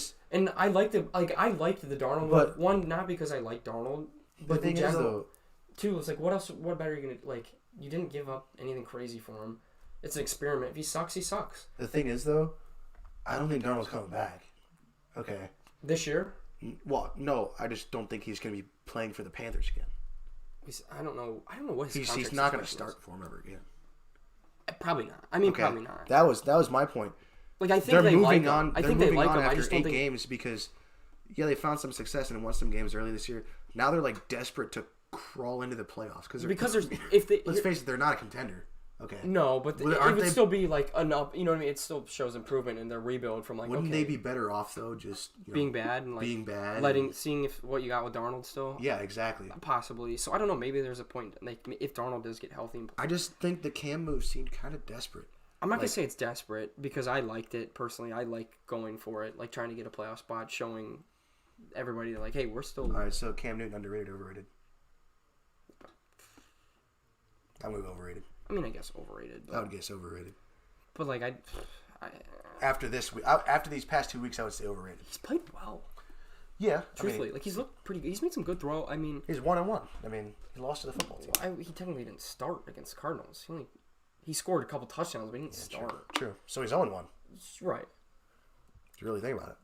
the Darnold. But one, not because I like Darnold, but in general. Two, it's like, what else? What better are you gonna like? You didn't give up anything crazy for him. It's an experiment. If he sucks, he sucks. The thing is, though, I don't think Darnold's coming back. Okay. This year? Well, no, I just don't think he's gonna be playing for the Panthers again. I don't know what his he's not gonna start for him ever again. Probably not. I mean, probably not. That was my point. Like, I think they're moving on. I think they like him. After I just don't think games because they found some success and won some games early this year. Now they're like desperate to crawl into the playoffs because there's let's face it, they're not a contender. Okay. No, but it would still be like enough. You know what I mean? It still shows improvement in their rebuild from like. Wouldn't they be better off though? Just being bad and like seeing what you got with Darnold still. Yeah, exactly. Possibly. So I don't know. Maybe there's a point like if Darnold does get healthy. I just think the Cam move seemed kind of desperate. I'm not gonna say it's desperate because I liked it personally. I like going for it, like trying to get a playoff spot, showing everybody that like, hey, we're still. All right, so Cam Newton underrated, overrated. I'm gonna go overrated. I mean, I guess overrated. I would guess overrated. But like after these past 2 weeks, I would say overrated. He's played well. Yeah, truthfully, like he's looked pretty good. He's made some good throw. I mean, he's 1-1. I mean, he lost to the football team. He technically didn't start against the Cardinals. He scored a couple touchdowns, but he didn't start. True. So he's 0-1. Right. If you really think about it.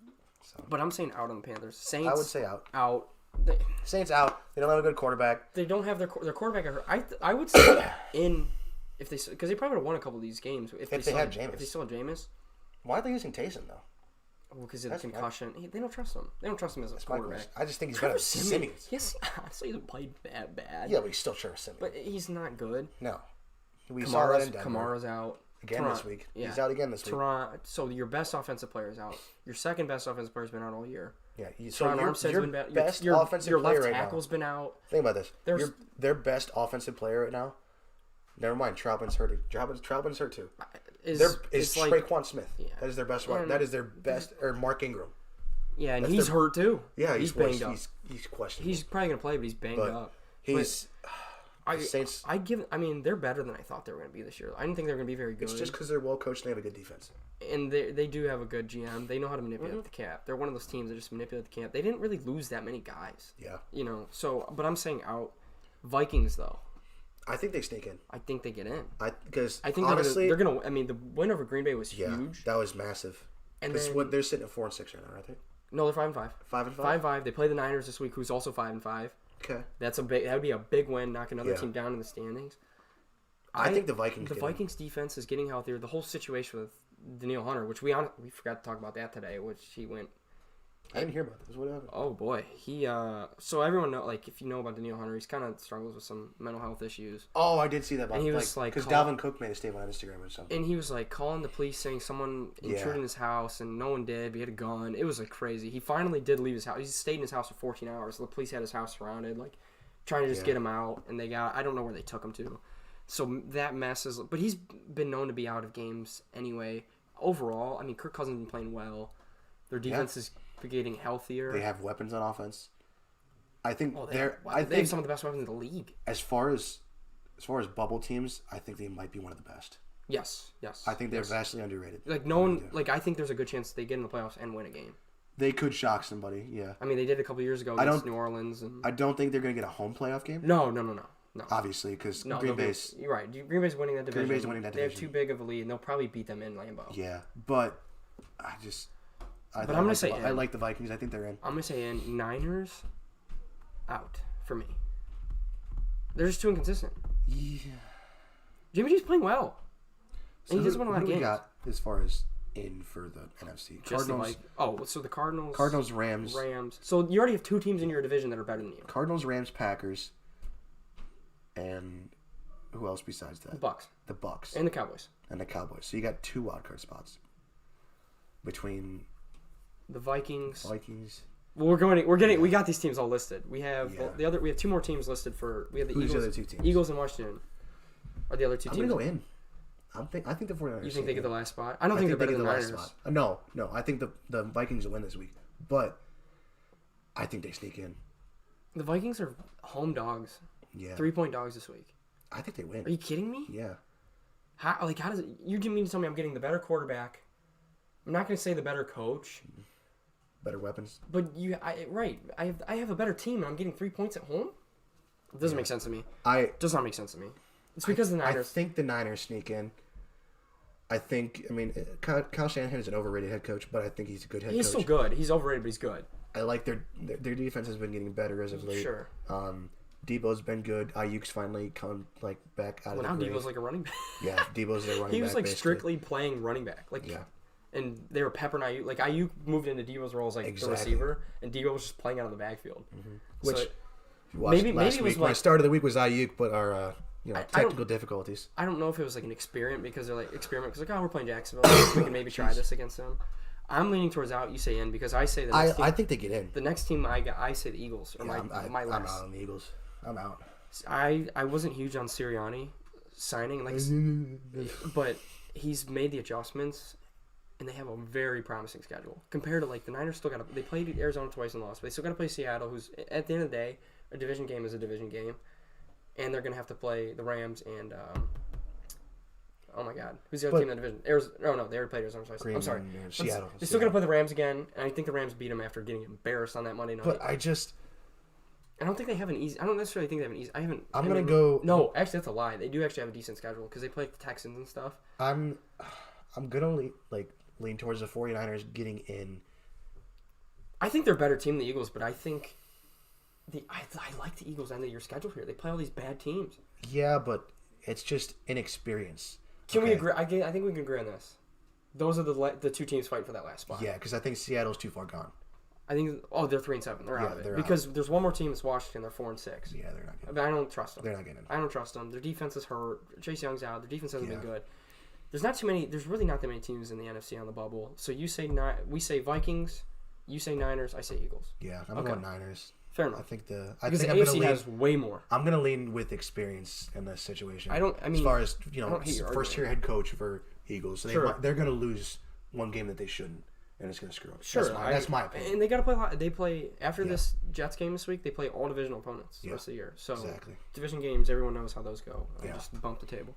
So. But I'm saying out on the Panthers. Saints. I would say out. Out. Saints out. They don't have a good quarterback. They don't have their quarterback. I would say in if they because they probably would have won a couple of these games if they had Jameis. If they still had Jameis. Why are they using Taysom though? Well, because of the concussion. They don't trust him. They don't trust him as a quarterback. I just think he's better than Simeons. Yes, honestly, he hasn't played that bad. Yeah, but he's still Trevor Simeon. But he's not good. No. We saw that in Denver. Kamara's out. Again this week. Yeah. He's out again this week. So your best offensive player is out. Your second best offensive player has been out all year. Yeah. So your best offensive your player left right now. tackle's been out. Think about this. Their best offensive player right now. Never mind. Troutman's hurt. Troutman's hurt too. Is Traquan Smith. Yeah. That is their best one. That is their best. Or Mark Ingram. Yeah, and he's hurt too. Yeah, he's banged up. He's questionable. He's probably gonna play, but he's banged up. Saints. I mean, they're better than I thought they were going to be this year. I didn't think they were going to be very good. It's just because they're well coached and they have a good defense. And they do have a good GM. They know how to manipulate the cap. They're one of those teams that just manipulate the cap. They didn't really lose that many guys. Yeah. But I'm saying out. Vikings, though. I think they sneak in. I think they get in. I think honestly, they're going to. I mean, the win over Green Bay was huge. That was massive. And they're sitting at 4-6 right now, aren't they? No, they're 5-5. 5-5. 5-5. They play the Niners this week, who's also 5-5. Okay. That would be a big win, knock another team down in the standings. I think the Vikings. The Vikings defense is getting healthier. The whole situation with Daniil Hunter, which we forgot to talk about that today, which he went. I didn't hear about this. What happened? Oh boy, so everyone know, like, if you know about Daniil Hunter, he's kind of struggles with some mental health issues. Oh, I did see that. And he was like, because Dalvin Cook made a statement on Instagram or something. And he was like calling the police, saying someone intruded in his house, and no one did. But he had a gun. It was like crazy. He finally did leave his house. He stayed in his house for 14 hours. The police had his house surrounded, like trying to just get him out. And I don't know where they took him to. So that mess is. But he's been known to be out of games anyway. Overall, I mean, Kirk Cousins has been playing well. Their defense is getting healthier. They have weapons on offense. I think they have some of the best weapons in the league. As far as bubble teams, I think they might be one of the best. Yes. I think they're vastly underrated. Like no one, like I think there's a good chance they get in the playoffs and win a game. They could shock somebody. Yeah. I mean, they did a couple years ago against New Orleans. And... I don't think they're going to get a home playoff game. No. Obviously, because Green Bay's... You're right. Green Bay's winning that division. Green Bay's winning that division. They have too big of a lead, and they'll probably beat them in Lambeau. Yeah, but I'm going to say I like the Vikings. I think they're in. I'm going to say in. Niners, out for me. They're just too inconsistent. Yeah. Jimmy G's playing well. So he doesn't win a lot of games. Who do we got as far as in for the NFC? Cardinals. So the Cardinals. Cardinals, Rams. So you already have two teams in your division that are better than you. Cardinals, Rams, Packers. And who else besides that? The Bucks. And the Cowboys. So you got 2 wildcard spots between the Vikings. Well, we got these teams all listed. We have we have 2 more teams listed for. We have the Eagles. The other 2 teams? Eagles and Washington are the other 2 teams. I'm gonna go in. I think the 49ers. You think they get the last spot? I don't think they're better than the Niners. No. I think the Vikings will win this week, but I think they sneak in. The Vikings are home dogs. Yeah. 3-point dogs this week. I think they win. Are you kidding me? Yeah. How does it... You mean to tell me I'm getting the better quarterback? I'm not going to say the better coach. Better weapons. But I have a better team and I'm getting 3 points at home? It doesn't make sense to me. It does not make sense to me. It's because the Niners... I think the Niners sneak in. Kyle Shanahan is an overrated head coach, but I think he's a good head coach. He's still good. He's overrated, but he's good. I like their defense has been getting better as of late. Sure. Debo's been good. Ayuk's finally come back out of the grave. Now Debo's like a running back. Yeah, Debo's their running back. He was like basically. strictly playing running back. And they were peppering Ayuk. Like Ayuk moved into Debo's role as the receiver, and Debo was just playing out of the backfield. Mm-hmm. Which maybe last week, my start of the week was Ayuk, but our technical difficulties. I don't know if it was like an experiment because they're we're playing Jacksonville, we can maybe try this against them. I'm leaning towards out. You say in because I say I think they get in. The next team I say the Eagles. Or I'm out on the Eagles. I'm out. I wasn't huge on Sirianni signing but he's made the adjustments. And they have a very promising schedule compared to the Niners. They played Arizona twice and lost, but they still got to play Seattle, who's at the end of the day a division game is a division game, and they're gonna have to play the Rams and oh my God, who's the other team in the division? No, they already played Arizona twice. I'm sorry, Seattle. They still got to play the Rams again, and I think the Rams beat them after getting embarrassed on that Monday night. But I don't think they have an easy. I don't necessarily think they have an easy. I'm gonna go. No, actually, that's a lie. They do actually have a decent schedule because they play the Texans and stuff. I'm gonna lean towards the 49ers getting in. I think they're a better team than the Eagles, but I think I like the Eagles' end of your schedule here. They play all these bad teams. Yeah, but it's just inexperience. Can we agree? I think we can agree on this. Those are the two teams fighting for that last spot. Yeah, because I think Seattle's too far gone. I think they're 3-7. They're out of it because there's one more team. It's Washington. They're 4-6. Yeah, they're not getting. But I don't trust them. They're not getting in. I don't trust them. Their defense is hurt. Chase Young's out. Their defense hasn't been good. There's really not that many teams in the NFC on the bubble. So you say we say Vikings, you say Niners, I say Eagles. Yeah, I'm going Niners. Fair enough. I think the AFC has way more. I'm going to lean with experience in this situation. As far as first year head coach for Eagles, so they're going to lose one game that they shouldn't, and it's going to screw up. Sure, that's my opinion. And they got to play. They play after this Jets game this week. They play all divisional opponents the rest of the year. So division games, everyone knows how those go. Just bump the table.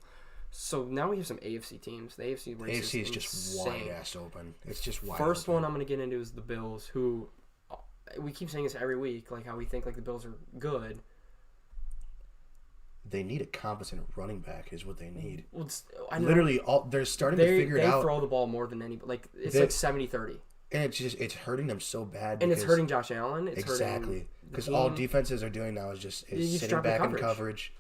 So now we have some AFC teams. The AFC race is just wide ass open. It's just wide. First one I'm going to get into is the Bills, who we keep saying this every week, like how we think the Bills are good. They need a competent running back, is what they need. Well, they're starting to figure it out. They throw the ball more than anybody. It's 70-30. And it's hurting them so bad. And it's hurting Josh Allen. Exactly. Because all defenses are doing now is sitting back in coverage.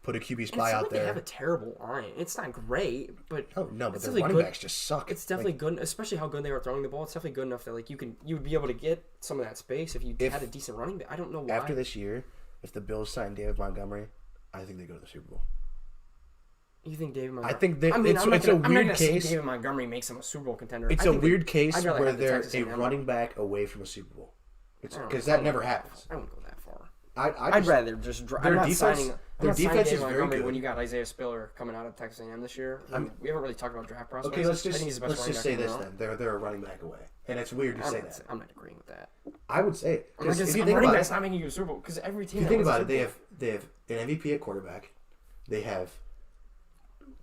Put a QB spy out there. They have a terrible line. It's not great, but but the running backs just suck. It's definitely good, especially how good they are throwing the ball. It's definitely good enough that you'd be able to get some of that space if you had a decent running back. I don't know why. After this year, if the Bills sign David Montgomery, I think they go to the Super Bowl. You think David Montgomery? I think it's a weird case. David Montgomery makes them a Super Bowl contender. It's a weird case where they're a running back away from a Super Bowl. Because that never happens. I wouldn't go that far. I'd rather just their defense is very good. When you got Isaiah Spiller coming out of Texas A&M this year, we haven't really talked about draft prospects. Okay, let's just say this then. They're a running back away, and it's weird to say that. I'm not agreeing with that. I would say it. Because if you think about it, it's not making you a Super Bowl. Because every team. If you think about it, they have an MVP at quarterback. They have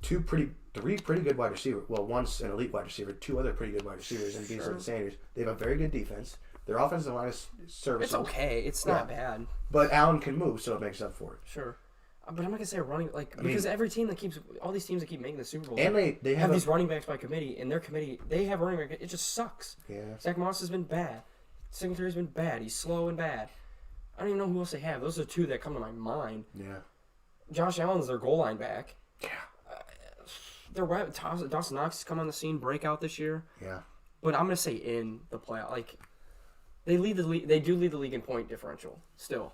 three pretty good wide receivers. Well, one's an elite wide receiver, two other pretty good wide receivers in Beasley and Sanders. They have a very good defense. Their offensive line is serviceable. It's okay. It's not bad. But Allen can move, so it makes up for it. Sure. But I'm not gonna say running because every team all these teams that keep making the Super Bowl, and they have these running backs by committee, and their committee they have running back. It just sucks. Yeah. Zach Moss has been bad. Singletary's been bad. He's slow and bad. I don't even know who else they have. Those are two that come to my mind. Yeah. Josh Allen's their goal line back. Yeah. Dawson Knox has come on the scene, breakout this year. Yeah. But I'm gonna say in the playoff, they lead the league. They do lead the league in point differential still.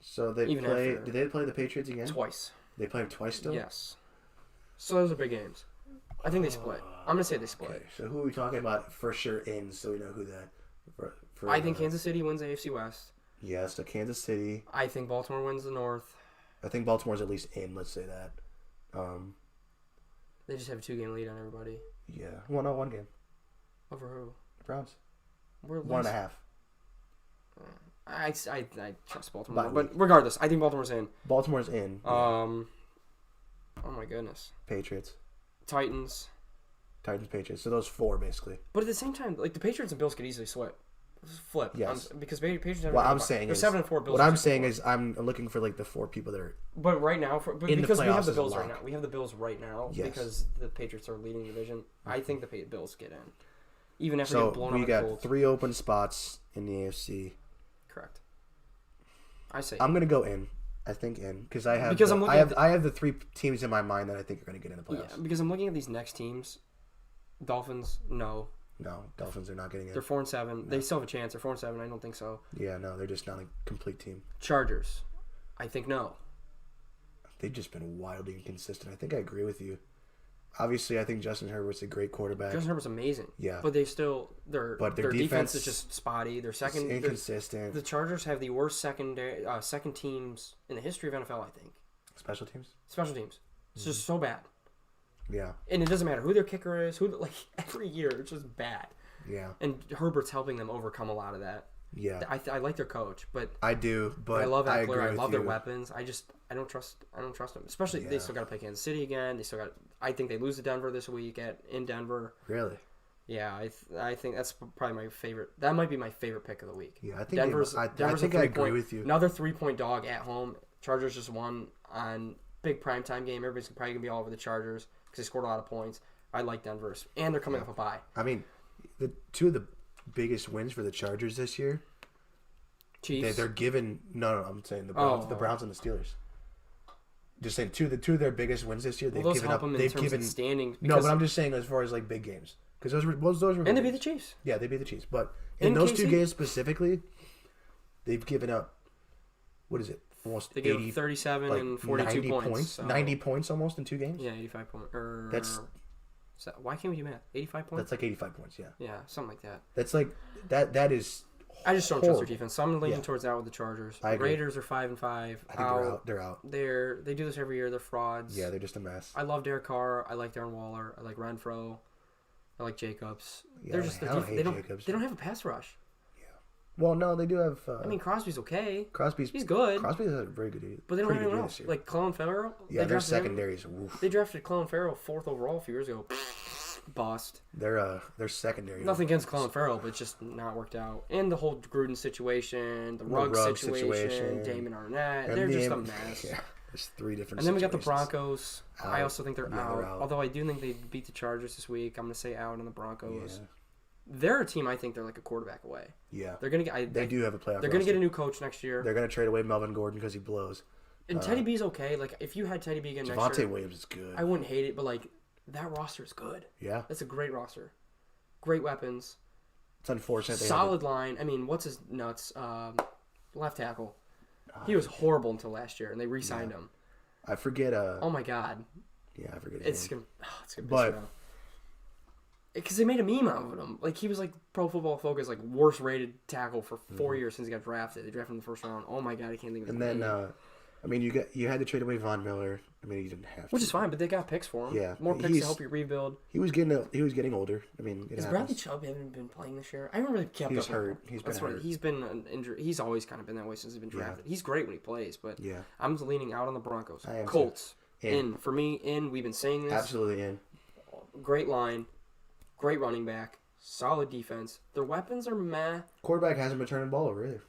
So they play? Did they play the Patriots again? Twice. They play them twice still. Yes. So those are big games. I think they split. I'm gonna say they split. Okay. So who are we talking about for sure in? So we know who that. I think Kansas City wins the AFC West. Yes, to Kansas City. I think Baltimore wins the North. I think Baltimore's at least in. Let's say that. They just have a 2-game lead on everybody. Yeah. Well, no, 1 game. Over who? The Browns. We're 1.5. I trust Baltimore, but regardless, I think Baltimore's in. Baltimore's in. Oh my goodness. Patriots. Titans, Patriots. So those 4 basically. But at the same time, like the Patriots and Bills could easily flip. Yes. Because Patriots have. What I'm saying is 7-4. Bills. What I'm saying is I'm looking for like the 4 people that are. But right now, because we have the Bills right now. We have the Bills right now because the Patriots are leading the division. I think the Bills get in, even after getting blown out. So we got 3 open spots in the AFC. Correct. I say I'm gonna go in. I think in because I have I have the 3 teams in my mind that I think are going to get in the playoffs. Yeah, because I'm looking at these next teams. Dolphins, no. No, Dolphins are not getting in. They're 4-7. No. They still have a chance. They're 4-7. I don't think so. Yeah, no, they're just not a complete team. Chargers, I think no. They've just been wildly inconsistent. I think I agree with you. Obviously, I think Justin Herbert's a great quarterback. Justin Herbert's amazing. Yeah, but their defense is just spotty. Their second inconsistent. The Chargers have the worst second teams in the history of NFL. I think. Special teams. It's just so bad. Yeah. And it doesn't matter who their kicker is. Every year it's just bad. Yeah. And Herbert's helping them overcome a lot of that. Yeah. I like their coach, but I do. But I love Eckler. I love their you. weapons. I don't trust them. Especially they still got to play Kansas City again. I think they lose to Denver this week in Denver. Really? Yeah, I think that's probably my favorite. That might be my favorite pick of the week. Yeah, I think Denver's I agree with you. Another 3-point dog at home. Chargers just won on big primetime game. Everybody's probably gonna be all over the Chargers because they scored a lot of points. I like Denver's, and they're coming off a bye. I mean, the 2 of the biggest wins for the Chargers this year. Chiefs. They're given no. I'm saying the Browns and the Steelers. Just saying the 2 of their biggest wins this year. They've given up. They've given standings. No, but I'm just saying as far as like big games because those were. And they beat the Chiefs. Yeah, they beat the Chiefs, but in those KC? 2 games specifically, they've given up. What is it? Almost they gave 37 and 42 points. So. 90 points almost in 2 games. Yeah, 85 points. Why can't we do math? 85 points. That's like 85 points. Yeah. Yeah, something like that. That's like that is. I just don't trust their defense, so I'm leaning towards that with the Chargers. The Raiders are 5-5. I think they're out. They do this every year. They're frauds. Yeah, they're just a mess. I love Derek Carr. I like Darren Waller. I like Renfro. I like Jacobs. Yeah, they don't have a pass rush. Yeah. Well, no, they do have. Crosby's okay. He's good. Crosby has a very good. But they don't have anyone else. Like Colin Farrell. Yeah, their secondary is. They drafted Colin Farrell 4th overall a few years ago. Bust. Their secondary. Nothing against Colin Farrell, but it's just not worked out. And the whole Gruden situation, the Ruggs situation, Damon Arnett, they're just a mess. Yeah, there's 3 different. And then we got the Broncos. I also think they're out. They're out. Although I do think they beat the Chargers this week. I'm gonna say out on the Broncos. Yeah. They're a team. I think they're like a quarterback away. Yeah, they're gonna get. They do have a playoff. They're gonna get a new coach next year. They're gonna trade away Melvin Gordon because he blows. And Teddy B's okay. Like if you had Teddy B again next year, Javonte Williams is good. I wouldn't hate it, but like. That roster is good. Yeah. That's a great roster. Great weapons. It's unfortunate. Solid line. I mean, what's his nuts? Left tackle. He was horrible until last year, and they re-signed him. I forget. Oh, my God. Yeah, I forget his name. It's going to piss me off. Because they made a meme out of him. Like, he was like Pro Football Focus, like, worst rated tackle for 4 years since he got drafted. They drafted him in the first round. Oh, my God, I can't think of his name. And then, I mean, you had to trade away Von Miller. I mean, you didn't have to. Which is fine, but they got picks for him. Yeah, more picks to help you rebuild. He was getting older. I mean, has Bradley Chubb haven't been playing this year? I haven't really kept up. He's hurt. He's been hurt. He's been an injury. He's always kind of been that way since he's been drafted. Yeah. He's great when he plays, but I'm leaning out on the Broncos. Colts in for me. We've been saying this. Absolutely in. Great line, great running back, solid defense. Their weapons are meh. Quarterback hasn't been turning the ball over either.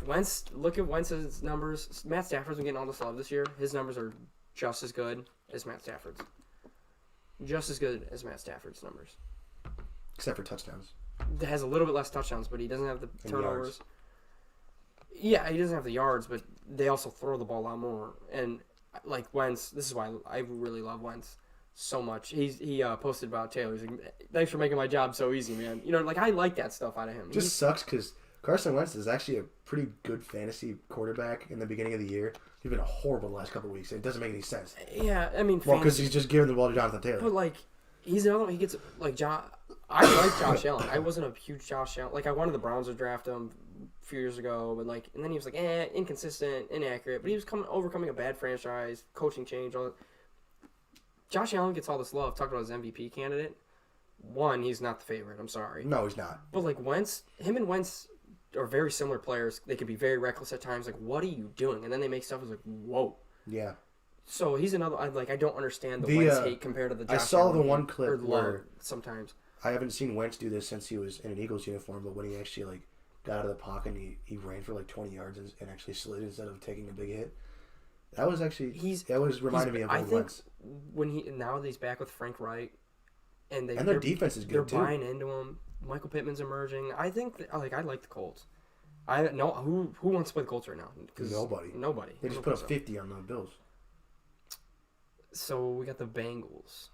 Wentz, look at Wentz's numbers. Matt Stafford's been getting all this love this year. His numbers are just as good as Matt Stafford's. Just as good as Matt Stafford's numbers. Except for touchdowns. He has a little bit less touchdowns, but he doesn't have the turnovers. Yeah, he doesn't have the yards, but they also throw the ball a lot more. And, like, Wentz, this is why I really love Wentz so much. He posted about Taylor. He's like, thanks for making my job so easy, man. You know, like, I like that stuff out of him. Just sucks because Carson Wentz is actually a pretty good fantasy quarterback in the beginning of the year. He's been horrible the last couple of weeks. It doesn't make any sense. Yeah, I mean... Well, because he's just giving the ball to Jonathan Taylor. But, like, he's another one. He gets, like, I like Josh Allen. I wasn't a huge Josh Allen. Like, I wanted the Browns to draft him a few years ago, but, like... And then he was like, inconsistent, inaccurate. But he was overcoming a bad franchise, coaching change, all that. Josh Allen gets all this love. Talk about his MVP candidate. One, he's not the favorite. I'm sorry. No, he's not. But, like, Wentz... Him and Wentz... are very similar players. They could be very reckless at times. Like, what are you doing? And then they make stuff that's like, whoa. Yeah. So he's another. I don't understand the Wentz hate compared to the. Josh I saw the Allen one clip where sometimes I haven't seen Wentz do this since he was in an Eagles uniform, but when he actually like got out of the pocket and he ran for like 20 yards and actually slid instead of taking a big hit. That was actually that was reminding me of old Wentz. When now that he's back with Frank Reich, and their defense is good they're too. They're buying into him. Michael Pittman's emerging. I think I like the Colts. I know who wants to play the Colts right now? Nobody. They just put up 50 on the Bills. So we got the Bengals.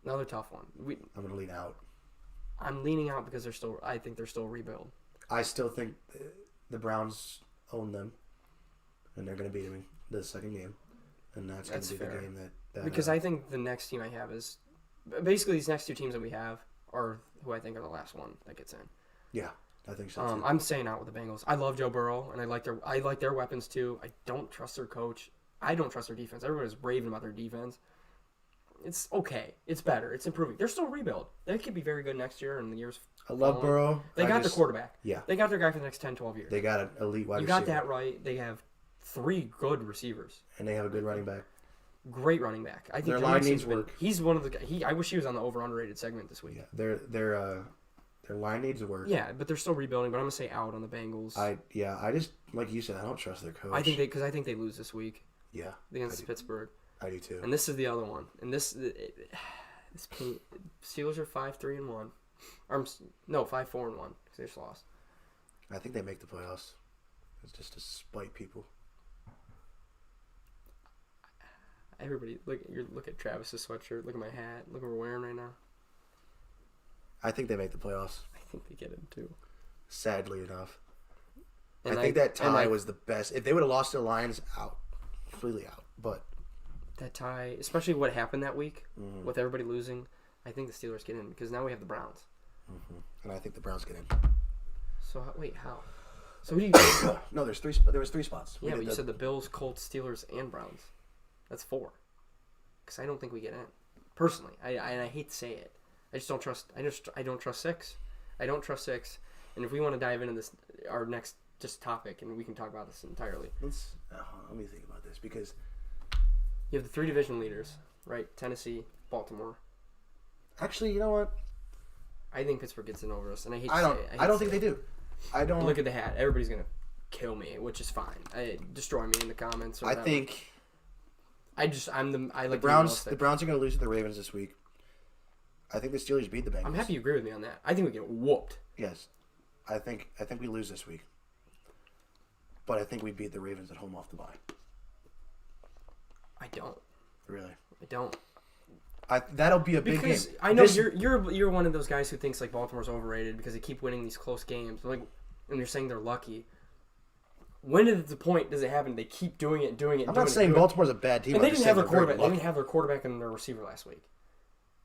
Another tough one. I'm gonna lean out. I'm leaning out because I think they're still a rebuild. I still think the Browns own them, and they're gonna beat them the second game, and that's gonna be fair. The game that because I think the next team I have is basically these next two teams that we have are who I think are the last one that gets in. Yeah, I think so too. I'm staying out with the Bengals. I love Joe Burrow, and I like their weapons too. I don't trust their coach. I don't trust their defense. Everybody's raving about their defense. It's okay. It's better. It's improving. They're still a rebuild. They could be very good next year and the years. I love Burrow. They got their quarterback. Yeah. They got their guy for the next 10, 12 years. They got an elite wide receiver. You got that right. They have 3 good receivers. And they have a good running back. Great running back. I think their line needs work. He's one of the. I wish he was on the over underrated segment this week. Yeah, their line needs work. Yeah, but they're still rebuilding. But I'm gonna say out on the Bengals. I just like you said, I don't trust their coach. I think they lose this week. Yeah, against Pittsburgh. I do too. And this is the other one. And Steelers are 5-3-1. 5-4-1 because they just lost. I think they make the playoffs. It's just to spite people. Everybody, look at Travis's sweatshirt. Look at my hat. Look what we're wearing right now. I think they make the playoffs. I think they get in too. Sadly enough. I think that tie was the best. If they would have lost to the Lions, completely out. But that tie, especially what happened that week with everybody losing, I think the Steelers get in because now we have the Browns. Mm-hmm. And I think the Browns get in. So wait, how? So who do you? No, there was 3 spots. Yeah, but you said the Bills, Colts, Steelers, and Browns. That's 4. Because I don't think we get in. Personally, I hate to say it. I just don't trust. I don't trust 6. I don't trust 6. And if we want to dive into this, our next just topic, and we can talk about this entirely. Let me think about this because you have the 3 division leaders, right? Tennessee, Baltimore. Actually, you know what? I think Pittsburgh gets in over us, and I hate to say it. I don't think they do. I don't look at the hat. Everybody's gonna kill me, which is fine. Destroy me in the comments. Or I think. The Browns. The Browns are going to lose to the Ravens this week. I think the Steelers beat the Bengals. I'm happy you agree with me on that. I think we get whooped. Yes, I think we lose this week. But I think we beat the Ravens at home off the bye. I don't. Really? I don't. That'll be a big game. I know you're one of those guys who thinks like Baltimore's overrated because they keep winning these close games. And you're saying they're lucky. When at the point does it happen? They keep doing it. I'm not saying Baltimore's a bad team. And they didn't have their quarterback. They didn't have their quarterback and their receiver last week.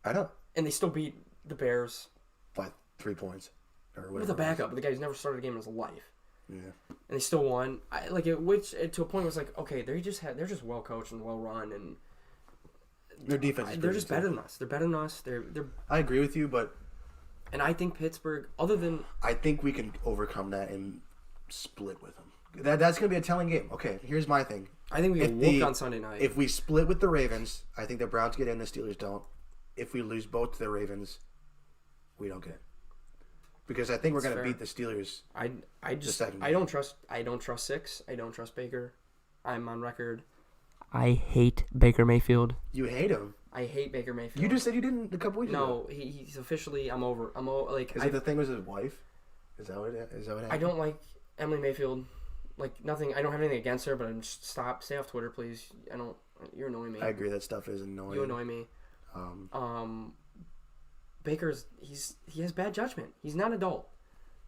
I know. And they still beat the Bears by 3 points, or whatever. With a backup, the guy who's never started a game in his life. Yeah. And they still won. To a point was like, okay, they're just well coached and well run, and their defense. They're just better than us. They're better than us. They're. I agree with you, but. And I think Pittsburgh, other than. I think we can overcome that and split with them. That's going to be a telling game. Okay, here's my thing. I think we get whooped on Sunday night. If we split with the Ravens, I think the Browns get in, the Steelers don't. If we lose both to the Ravens, we don't get in. Because I think we're going to beat the Steelers. I don't trust 6. I don't trust Baker. I'm on record. I hate Baker Mayfield. You hate him? I hate Baker Mayfield. You just said you didn't a couple weeks ago. No, he's officially. I'm over. Is it the thing with his wife? Is that what happened? I don't like Emily Mayfield. Like nothing. I don't have anything against her, but just stay off Twitter, please. You're annoying me. I agree. That stuff is annoying. You annoy me. Baker's he has bad judgment. He's not an adult.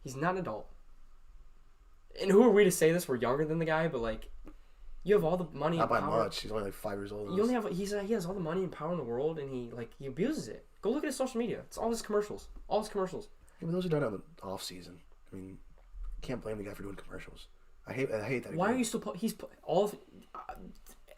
And who are we to say this? We're younger than the guy, but like, you have all the money. Not by much. He's only like 5 years old. He has all the money and power in the world, and he abuses it. Go look at his social media. It's all his commercials. Yeah, but those are done on the off season. I mean, you can't blame the guy for doing commercials. I hate that. Why are you still?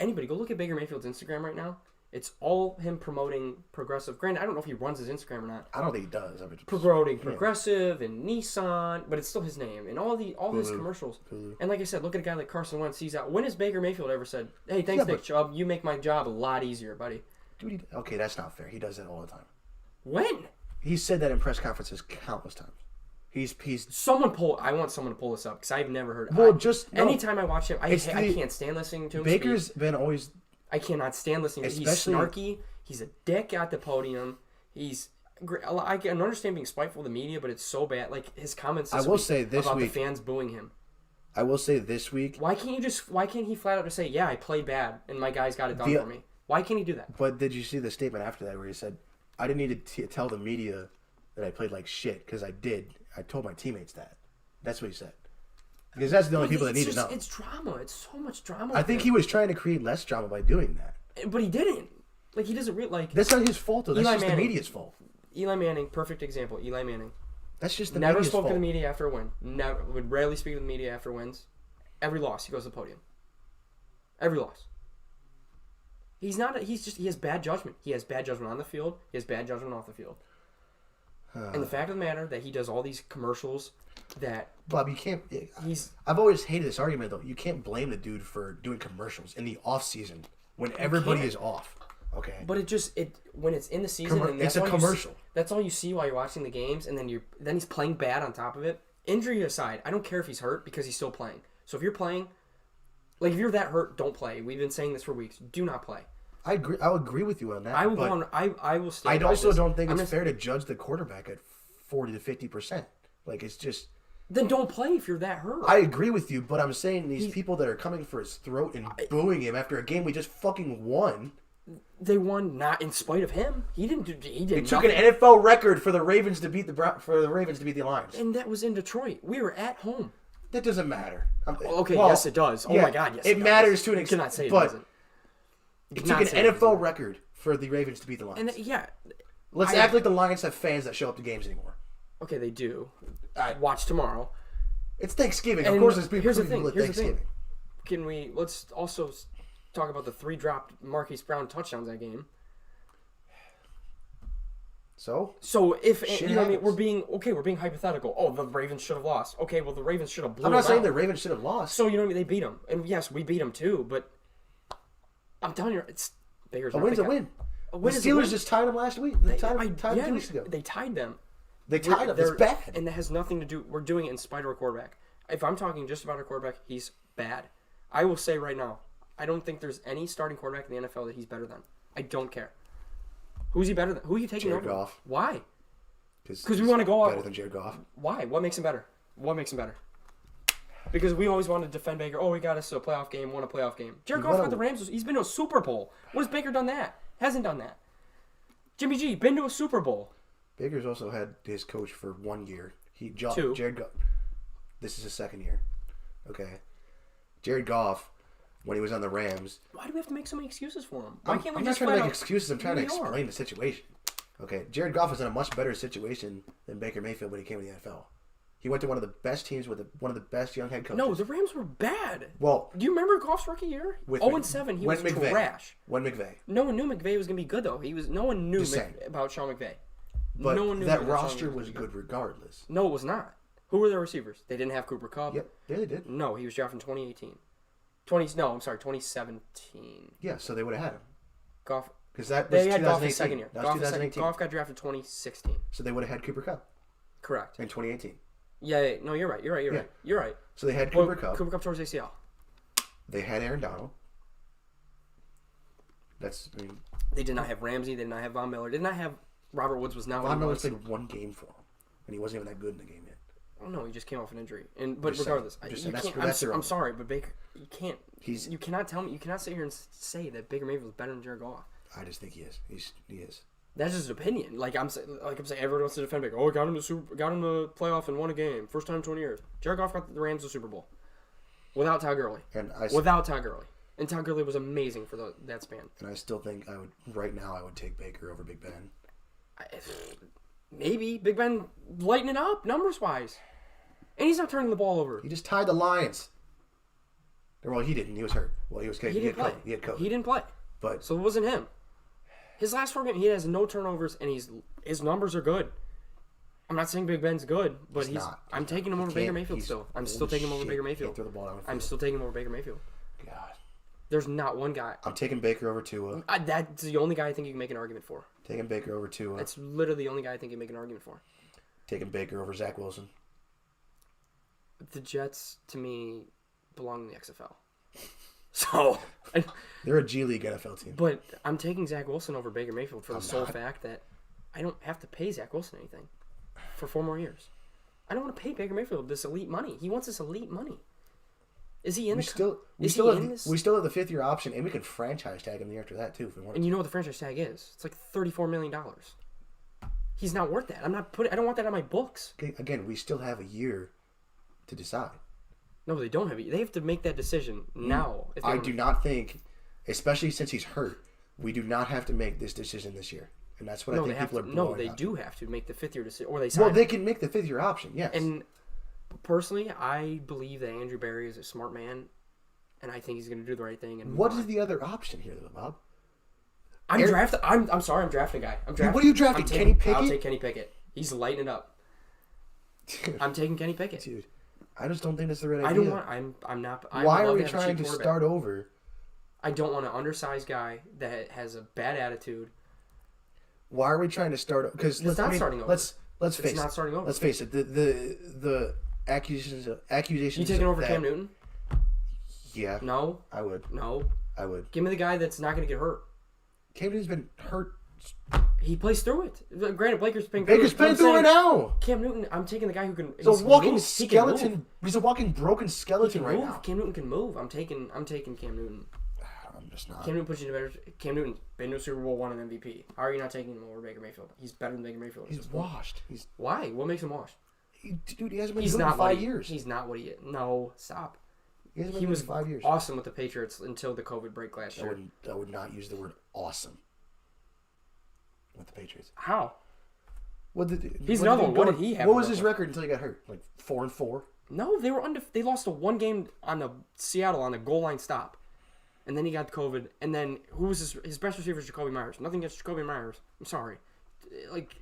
Anybody go look at Baker Mayfield's Instagram right now. It's all him promoting progressive. Granted, I don't know if he runs his Instagram or not. I don't think he does. Promoting progressive and Nissan, but it's still his name and all his commercials. Hulu. And like I said, look at a guy like Carson Wentz. He's out. When has Baker Mayfield ever said, "Hey, thanks, Nick Chubb. You make my job a lot easier, buddy"? Dude, okay, that's not fair. He does that all the time. When? He said that in press conferences countless times. He's I want someone to pull this up because I've never heard. Well, anytime I watch him, I can't stand listening to him. Baker's been always. I cannot stand listening to him. He's snarky. He's a dick at the podium. I can understand being spiteful to the media, but it's so bad. Like his comments about the fans booing him. I will say this week. Why can't he flat out just say, "Yeah, I played bad and my guys got it done for me"? Why can't he do that? But did you see the statement after that where he said, "I didn't need to tell the media that I played like shit because I did. I told my teammates that." That's what he said. Because that's the only people that need to know. It's drama. It's so much drama. I think he was trying to create less drama by doing that. But he didn't. Like, he doesn't like... That's not his fault, though. That's just the media's fault. Eli Manning, perfect example. Eli Manning. That's just the media's fault. Never spoke to the media after a win. Would rarely speak to the media after wins. Every loss, he goes to the podium. Every loss. He has bad judgment. He has bad judgment on the field. He has bad judgment off the field. And the fact of the matter that he does all these commercials that... Bob, you can't... I've always hated this argument, though. You can't blame the dude for doing commercials in the off-season when everybody is off. Okay. But when it's in the season... and it's a commercial. That's all you see while you're watching the games, and then he's playing bad on top of it. Injury aside, I don't care if he's hurt because he's still playing. So if you're playing... Like, if you're that hurt, don't play. We've been saying this for weeks. Do not play. I agree. I'll agree with you on that. I will stand I also don't think it's fair to judge the quarterback at 40 to 50%. Like, it's just... Then don't play if you're that hurt. I agree with you, but I'm saying these people that are coming for his throat and booing him after a game we just fucking won. They won not in spite of him. He didn't. He took an NFL record for the Ravens to beat the Lions, and that was in Detroit. We were at home. That doesn't matter. Yes, it does. Oh my God, yes, it matters to an extent. You cannot say it doesn't. It took an NFL record for the Ravens to beat the Lions. And let's act like the Lions have fans that show up to games anymore. Okay, they do. Watch tomorrow. It's Thanksgiving. Of course, it's here's the thing. Thanksgiving. Let's also talk about the 3 dropped Marquise Brown touchdowns that game. So if you know what I mean, we're being hypothetical. Oh, the Ravens should have lost. Okay, well the Ravens should have blew. I'm not saying the Ravens should have lost. So you know what I mean, they beat them, and yes, we beat them too. But I'm telling you, it's Baker's a win's a win. The Steelers just tied them last week. They tied them 2 weeks ago. They tied them. They tied them. It's bad. And that has nothing to do... We're doing it in spite of our quarterback. If I'm talking just about our quarterback, he's bad. I will say right now, I don't think there's any starting quarterback in the NFL that he's better than. I don't care. Who's he better than? Who are you taking over? Jared Goff. Why? Because we want to go out... Better than Jared Goff. Why? What makes him better? Because we always wanted to defend Baker. Oh, we got us to a playoff game, won a playoff game. Jared Goff got the Rams. He's been to a Super Bowl. When has Baker done that? Hasn't done that. Jimmy G, been to a Super Bowl. Baker's also had his coach for 1 year. 2. Jared Goff. This is his 2nd year. Okay. Jared Goff, when he was on the Rams. Why do we have to make so many excuses for him? Why can't we I'm just not trying to make excuses. I'm trying to explain the situation. Okay. Jared Goff was in a much better situation than Baker Mayfield when he came to the NFL. He went to one of the best teams with one of the best young head coaches. No, the Rams were bad. Well, do you remember Goff's rookie year? 0-7, he was trash. When McVay. No one knew McVay was going to be good, though. No one knew about Sean McVay. But no one knew that roster was good regardless. No, it was not. Who were their receivers? They didn't have Cooper Kupp. Yep, yeah, they did. No, he was drafted in 2018. 2017. Yeah, so they would have had him. Goff. Because that was 2018. They had Goff his second year. That was 2018. Goff got drafted 2016. So they would have had Cooper Kupp. Correct. In 2018. Yeah, no, you're right. You're right. So they had Cooper Kupp. Cooper Kupp towards ACL. They had Aaron Donald. They did not have Ramsey. They did not have Von Miller. They did not have Robert Woods. Was now Von Miller played 1 game for him, and he wasn't even that good in the game yet. Oh no, he just came off an injury. But regardless, I'm sorry, but Baker, you can't. You cannot tell me. You cannot sit here and say that Baker Mayfield is better than Jared Goff. I just think he is. He is. That's just an opinion. Like I'm saying, everyone wants to defend Baker. Oh, got him to playoff and won a game, first time in 20 years. Jared Goff got the Rams to the Super Bowl without Todd Gurley. And Todd Gurley was amazing for that span. And I still think I would take Baker over Big Ben. Maybe Big Ben lighting it up numbers wise, and he's not turning the ball over. He just tied the Lions. Well, he didn't. He was hurt. Well, he was. He didn't play. He had COVID. He didn't play. But so it wasn't him. His last 4 games, he has no turnovers, and his numbers are good. I'm not saying Big Ben's good, but I'm taking him over Baker Mayfield still. I'm still taking him over Baker Mayfield. Throw the ball down the field. I'm still taking him over Baker Mayfield. God. There's not one guy. I'm taking Baker over Tua. That's the only guy I think you can make an argument for. Taking Baker over Tua. That's literally the only guy I think you can make an argument for. Taking Baker over Zach Wilson. The Jets, to me, belong in the XFL. So they're a G League NFL team. But I'm taking Zach Wilson over Baker Mayfield for the sole fact that I don't have to pay Zach Wilson anything for 4 more years. I don't want to pay Baker Mayfield this elite money. He wants this elite money. Is he in we still have the 5th-year option, and we can franchise tag him the year after that too if we want. And you know what the franchise tag is? It's like $34 million. He's not worth that. I don't want that on my books. Okay, again, we still have a year to decide. No, they don't have it. They have to make that decision now. I do not think, especially since he's hurt, we do not have to make this decision this year. And that's what I think people are blowing up. No, they do have to make the 5th-year decision. Or they sign they can make the 5th-year option, yes. And personally, I believe that Andrew Berry is a smart man, and I think he's going to do the right thing. And what is the other option here, though, Bob? I'm sorry, I'm drafting a guy. What are you drafting? Kenny Pickett? I'll take Kenny Pickett. He's lighting it up. I'm taking Kenny Pickett. Dude. I just don't think that's the right idea. I don't want. I'm not. Why are we trying to start over? I don't want an undersized guy that has a bad attitude. Why are we trying to start? Because it's not starting over. Let's face it. It's not starting over. Let's face it. The accusations. You taking over Cam Newton? Yeah. No. I would. No. I would. Give me the guy that's not going to get hurt. Cam Newton's been hurt. He plays through it. Granted, Baker's playing through it now. Cam Newton, I'm taking the guy who can. He's a walking skeleton. He's a walking broken skeleton right now. Cam Newton can move. I'm taking Cam Newton. I'm just not. Cam Newton puts you in a better. Cam Newton been to a Super Bowl, won an MVP. How are you not taking him over Baker Mayfield? He's better than Baker Mayfield. He's washed. Why? What makes him washed? Dude, he hasn't been doing it in 5 years. He's not what he is. No, stop. He was 5 years. Awesome with the Patriots until the COVID break last year. I would not use the word awesome with the Patriots. How? He's another one. What did he have? What was his record until he got hurt? Like 4-4. No, they were They lost a 1 game on the Seattle on a goal line stop, and then he got COVID. And then who was his best receiver? Is Jacoby Myers. Nothing against Jacoby Myers. I'm sorry, like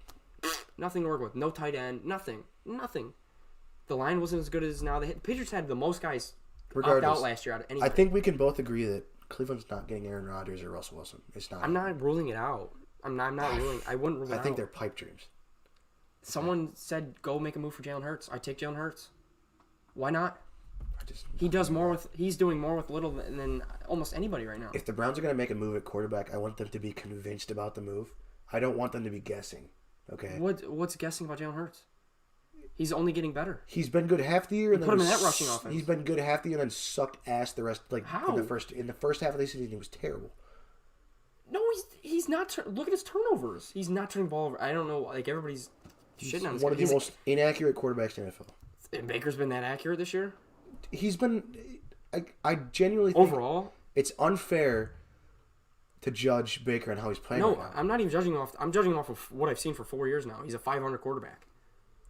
nothing to work with. No tight end. Nothing. The line wasn't as good as now. The Patriots had the most guys opt out last year out of anybody. I think we can both agree that Cleveland's not getting Aaron Rodgers or Russell Wilson. It's not. I'm not ruling it out. I'm not ruling. I wouldn't rule it out. I think they're pipe dreams. Someone said go make a move for Jalen Hurts. I take Jalen Hurts. Why not? He's doing more with little than almost anybody right now. If the Browns are going to make a move at quarterback, I want them to be convinced about the move. I don't want them to be guessing. Okay. What's guessing about Jalen Hurts? He's only getting better. He's been good half the year. And put him in that rushing offense. He's been good half the year and then sucked ass the rest. Like how? In the first half of the season, he was terrible. No, he's not. Look at his turnovers. He's not turning the ball over. I don't know. Like everybody's shitting on him. One of the most inaccurate quarterbacks in the NFL. And Baker's been that accurate this year? He's been. I genuinely think overall it's unfair to judge Baker and how he's playing. No, I'm not even judging off. I'm judging off of what I've seen for 4 years now. He's a 500 quarterback.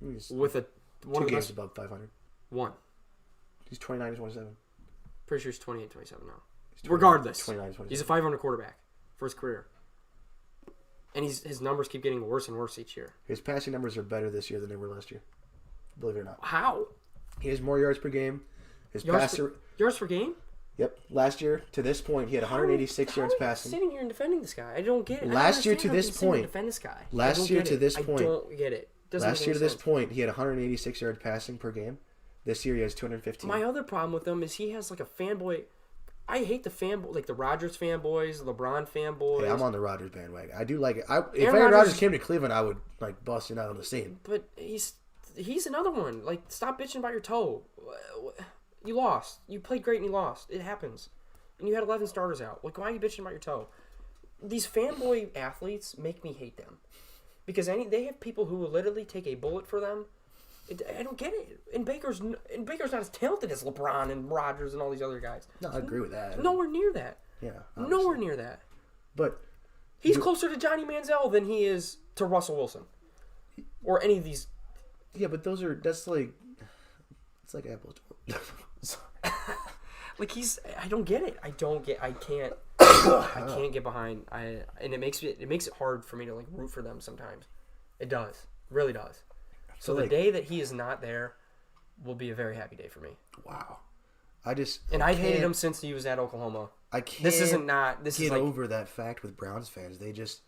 With one of the games above 500. One. He's 29-27. Pretty sure he's 28-27 now. Regardless, 29-27. He's a 500 quarterback for his career, and his numbers keep getting worse and worse each year. His passing numbers are better this year than they were last year. Believe it or not. How? He has more yards per game. Yards per game? Yep. Last year to this point, he had 186 yards passing. Sitting here and defending this guy, I don't get it. Last year to this point, defend this guy. Last year to this point, I don't get it. Last year to this point, he had 186 yards passing per game. This year, he has 215. My other problem with him is he has like a fanboy. I hate the fanboy, like the Rodgers fanboys, LeBron fanboys. Hey, I'm on the Rodgers bandwagon. I do like it. If Aaron Rodgers came to Cleveland, I would like bust him out on the scene. But he's another one. Like, stop bitching about your toe. You lost. You played great and you lost. It happens. And you had 11 starters out. Like, why are you bitching about your toe? These fanboy athletes make me hate them. Because they have people who will literally take a bullet for them. I don't get it. And Baker's not as talented as LeBron and Rodgers and all these other guys. No, I agree with that. Nowhere near that. Yeah. Obviously. Nowhere near that. But he's closer to Johnny Manziel than he is to Russell Wilson. Or any of these. Yeah, but it's like apples to like I don't get it. I can't. I can't get behind. And it makes it hard for me to like root for them sometimes. It does, it really does. So the day that he is not there will be a very happy day for me. Wow. I've hated him since he was at Oklahoma. I can't. This is like, over that fact with Browns fans. They just,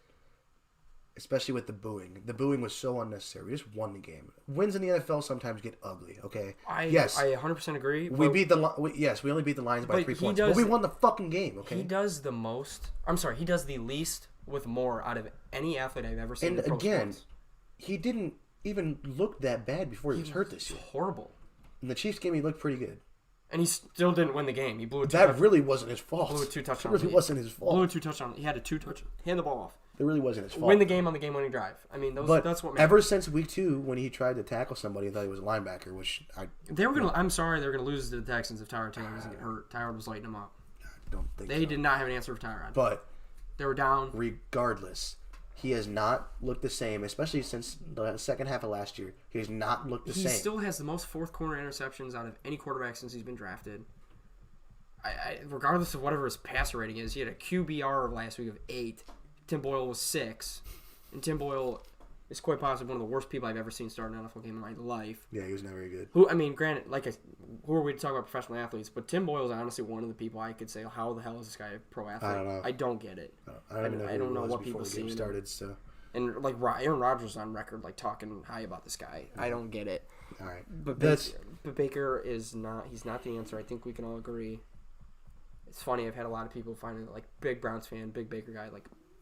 especially with the booing. The booing was so unnecessary. We just won the game. Wins in the NFL sometimes get ugly. Okay. I 100% agree. We beat we only beat the Lions by 3 points, but we won the fucking game. Okay. He does the most. I'm sorry. He does the least with more out of any athlete I've ever seen. And again, he didn't even look that bad before he was hurt this year. Horrible. In the Chiefs game, he looked pretty good. And he still didn't win the game. He blew a really wasn't his fault. Blew a 2 touchdowns. It really wasn't his fault. Blew a 2 touchdowns. He had a 2 touch. Hand the ball off. It really wasn't his fault. Win the game on the game-winning drive. I mean, that's what matters. Ever since week 2, when he tried to tackle somebody and thought he was a linebacker, I'm sorry, they were gonna lose to the Texans if Tyrod Taylor doesn't get hurt. Tyrod was lighting them up. I don't think they did not have an answer for Tyrod. But they were down. Regardless, he has not looked the same, especially since the second half of last year. He has not looked the same. He still has the most fourth quarter interceptions out of any quarterback since he's been drafted. Regardless of whatever his passer rating is, he had a QBR last week of 8. Tim Boyle was 6. And Tim Boyle is quite possibly one of the worst people I've ever seen start an NFL game in my life. Yeah, he was never very good. Granted, who are we to talk about professional athletes? But Tim Boyle is honestly one of the people I could say, how the hell is this guy a pro athlete? I don't know. I don't get it. I don't know what people see started. So. And Aaron Rodgers is on record talking high about this guy. I don't get it. All right, but Baker is not. He's not the answer. I think we can all agree. It's funny. I've had a lot of people find it big Browns fan, big Baker guy.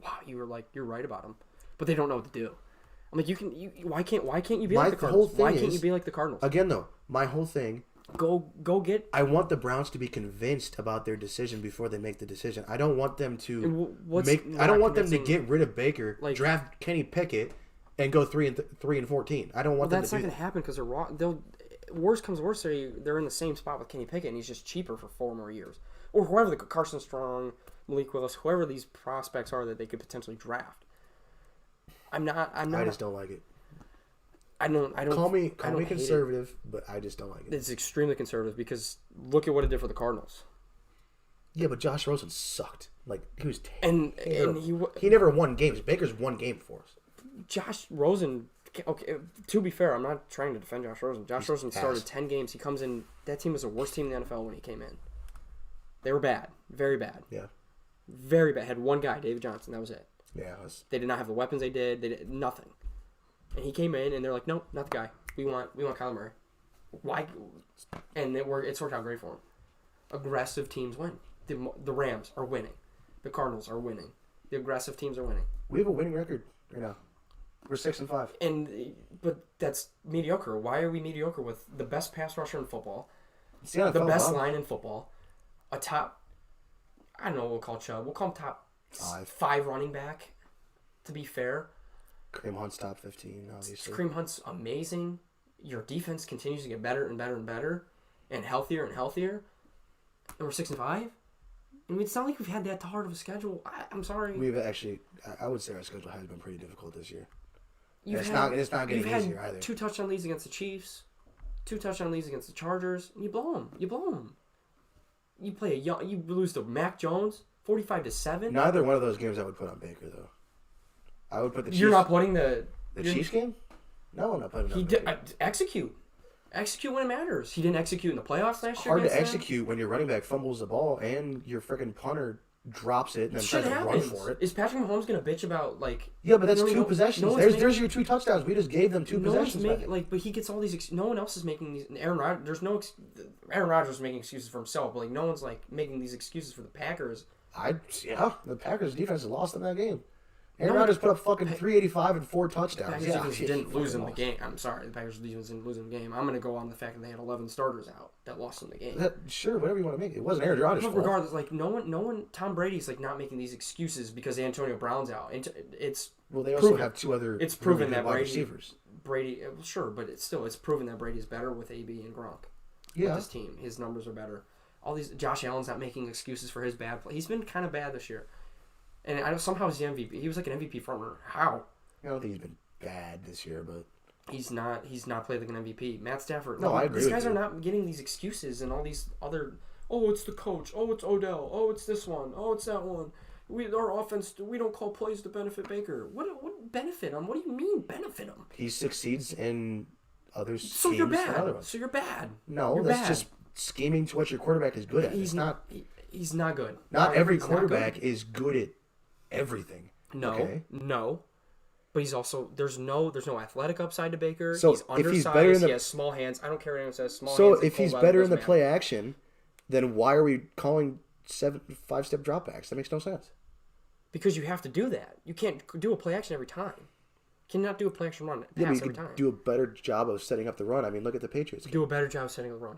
Wow, you're right about him, but they don't know what to do. I'm like, why can't you be like the Cardinals? Why can't you be like the Cardinals? Again, though, my whole thing. Go get. I want the Browns to be convinced about their decision before they make the decision. I don't want them to I don't want them to get rid of Baker, draft Kenny Pickett, and go 3-14. I don't want them to do that. That's not going to happen because they're wrong. Worst comes worst, they're in the same spot with Kenny Pickett, and he's just cheaper for 4 more years, or whoever Carson Strong, Malik Willis, whoever these prospects are that they could potentially draft. I'm not. I just don't like it. I don't. Call me conservative, but I just don't like it. It's extremely conservative because look at what it did for the Cardinals. Yeah, but Josh Rosen sucked. He was terrible. And he never won games. Baker's won game for us. Josh Rosen. Okay, to be fair, I'm not trying to defend Josh Rosen. Josh Rosen started 10 games. He comes in. That team was the worst team in the NFL when he came in. They were bad, very bad. Yeah, very bad. Had one guy, David Johnson. That was it. Yeah, they did not have the weapons. They did nothing. And he came in, and they're like, nope, not the guy. We want Kyler Murray. Why? And it's worked out great for him. Aggressive teams win. The Rams are winning. The Cardinals are winning. The aggressive teams are winning. We have a winning record right now. We're 6-5. But that's mediocre. Why are we mediocre with the best pass rusher in football, the best line in football, a top, I don't know what we'll call Chubb. We'll call him top 5 running back, to be fair. Kareem Hunt's top 15, obviously. Kareem Hunt's amazing. Your defense continues to get better and better and better, and healthier and healthier. And we're 6-5. I mean, it's not like we've had that hard of a schedule. I'm sorry. We've actually, I would say our schedule has been pretty difficult this year. It's not getting easier either. 2 touchdown leads against the Chiefs, 2 touchdown leads against the Chargers, and you blow them. You lose to Mac Jones, 45-7. Neither one of those games I would put on Baker though. I would put the Chiefs. You're not putting the Chiefs game? No, I'm not putting it on Baker. Execute when it matters. He didn't execute in the playoffs last year. Hard to execute when your running back fumbles the ball and your freaking punter drops it and then tries to run for it. Is Patrick Mahomes going to bitch about Yeah, but that's 2 possessions. There's your 2 touchdowns. We just gave them 2 possessions. But he gets all these. No one else is making these. Aaron Rodgers. Aaron Rodgers is making excuses for himself, but no one's making these excuses for the Packers. The Packers defense lost in that game. Aaron Rodgers put up fucking 385 and 4 touchdowns. The Packers defense didn't lose in the game. I'm sorry, the Packers defense didn't lose in the game. I'm going to go on the fact that they had 11 starters out that lost in the game. Sure, whatever you want to make. It wasn't Aaron Rodgers' fault. Regardless, no one. Tom Brady's not making these excuses because Antonio Brown's out. It's they also have 2 other. It's proven that receivers. Brady, sure, but it's proven that Brady's better with AB and Gronk. Yeah, with his team, his numbers are better. All these Josh Allen's not making excuses for his bad play. He's been kind of bad this year. And I know somehow he's the MVP. He was like an MVP frontrunner. How? I don't think he's been bad this year, but he's not played like an MVP. Matt Stafford. No, I agree. These guys are not getting these excuses and all these other oh, it's the coach. Oh, it's Odell. Oh, it's this one. Oh, it's that one. Our offense, we don't call plays to benefit Baker. What benefit him? What do you mean benefit him? He succeeds in other schemes. So you're bad. So you're bad. No, you're that's bad. just scheming to what your quarterback is good at. He's not. He's not good. Not every quarterback is good at everything. No, okay? No. But he's also there's no athletic upside to Baker. So he's undersized. If he's better in he has small hands. I don't care what anyone says. Small hands. So if he's better in the play action, then why are we calling 5-step dropbacks? That makes no sense. Because you have to do that. You can't do a play action every time. You cannot do a play action run pass every time. Do a better job of setting up the run. I mean, look at the Patriots. Do a better job of setting up the run.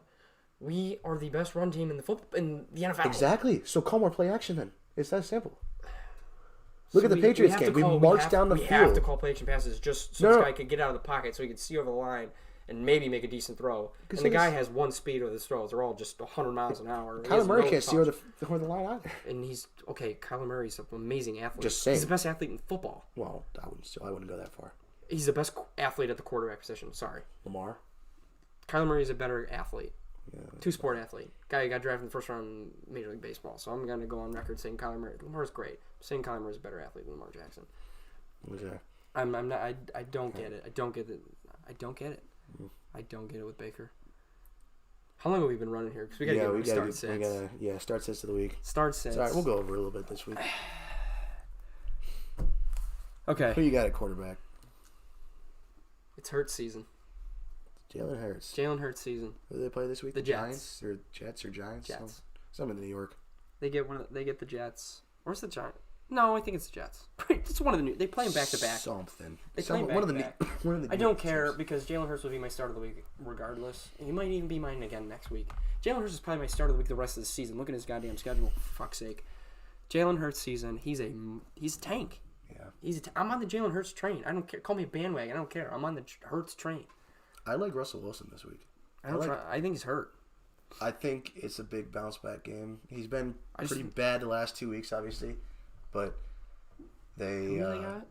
We are the best run team in the NFL. Exactly. So call more play action then. It's that simple. Look at the Patriots game. We marched down the field. We have to call play action passes just so this guy could get out of the pocket so he could see over the line and maybe make a decent throw. And the guy has one speed with his throws. They're all just 100 miles an hour. Kyler Murray can't see over the line either. And Kyler Murray's an amazing athlete. Just saying. He's the best athlete in football. Well, I wouldn't go that far. He's the best athlete at the quarterback position. Sorry. Lamar? Kyler Murray's a better athlete. Yeah, two-sport athlete. Guy got drafted in the first round in Major League Baseball. So I'm going to go on record saying Kyler Murray. Lamar's great. I'm saying Kyler Murray's a better athlete than Lamar Jackson. Okay. I'm not. I don't get it. I don't get it. I don't get it. I don't get it with Baker. How long have we been running here? Because we got to start sits. Start sits of the week. Start sits. All right, we'll go over a little bit this week. Okay. Who you got at quarterback? It's Hurts season. Jalen Hurts. Jalen Hurts season. Who do they play this week? The Giants or Jets or Giants? Jets. Some in New York. They get the Jets. Where's the Giants? No, I think it's the Jets. It's one of the new. They play them back to back. Something. They play them back to back. One of the I don't care because Jalen Hurts will be my start of the week regardless. He might even be mine again next week. Jalen Hurts is probably my start of the week the rest of the season. Look at his goddamn schedule, for fuck's sake. Jalen Hurts season. He's a tank. Yeah. I'm on the Jalen Hurts train. I don't care. Call me a bandwagon. I don't care. I'm on the Hurts train. I like Russell Wilson this week. I think he's hurt. I think it's a big bounce back game. He's been pretty bad the last 2 weeks, obviously, but they. Who they got?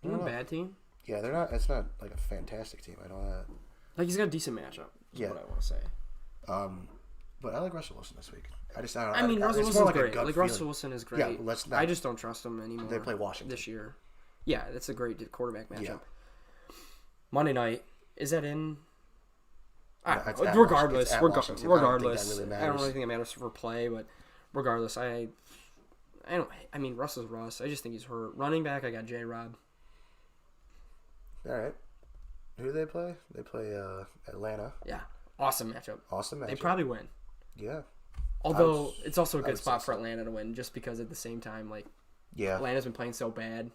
They're a bad team. Yeah, they're not. It's not like a fantastic team. I know that. Like he's got a decent matchup. Is what I want to say. But I like Russell Wilson this week. Russell Wilson's great. Russell Wilson is great. Yeah, I just don't trust him anymore. They play Washington this year. Yeah, that's a great quarterback matchup. Yeah. Monday night, is that in? Regardless, I don't really think it matters for play, but regardless, I don't. I mean, Russ is Russ. I just think he's hurt. Running back, I got J-Rob. All right. Who do they play? They play Atlanta. Yeah, awesome matchup. They probably win. Yeah. Although it's also a good spot for Atlanta to win, just because at the same time, Atlanta's been playing so bad.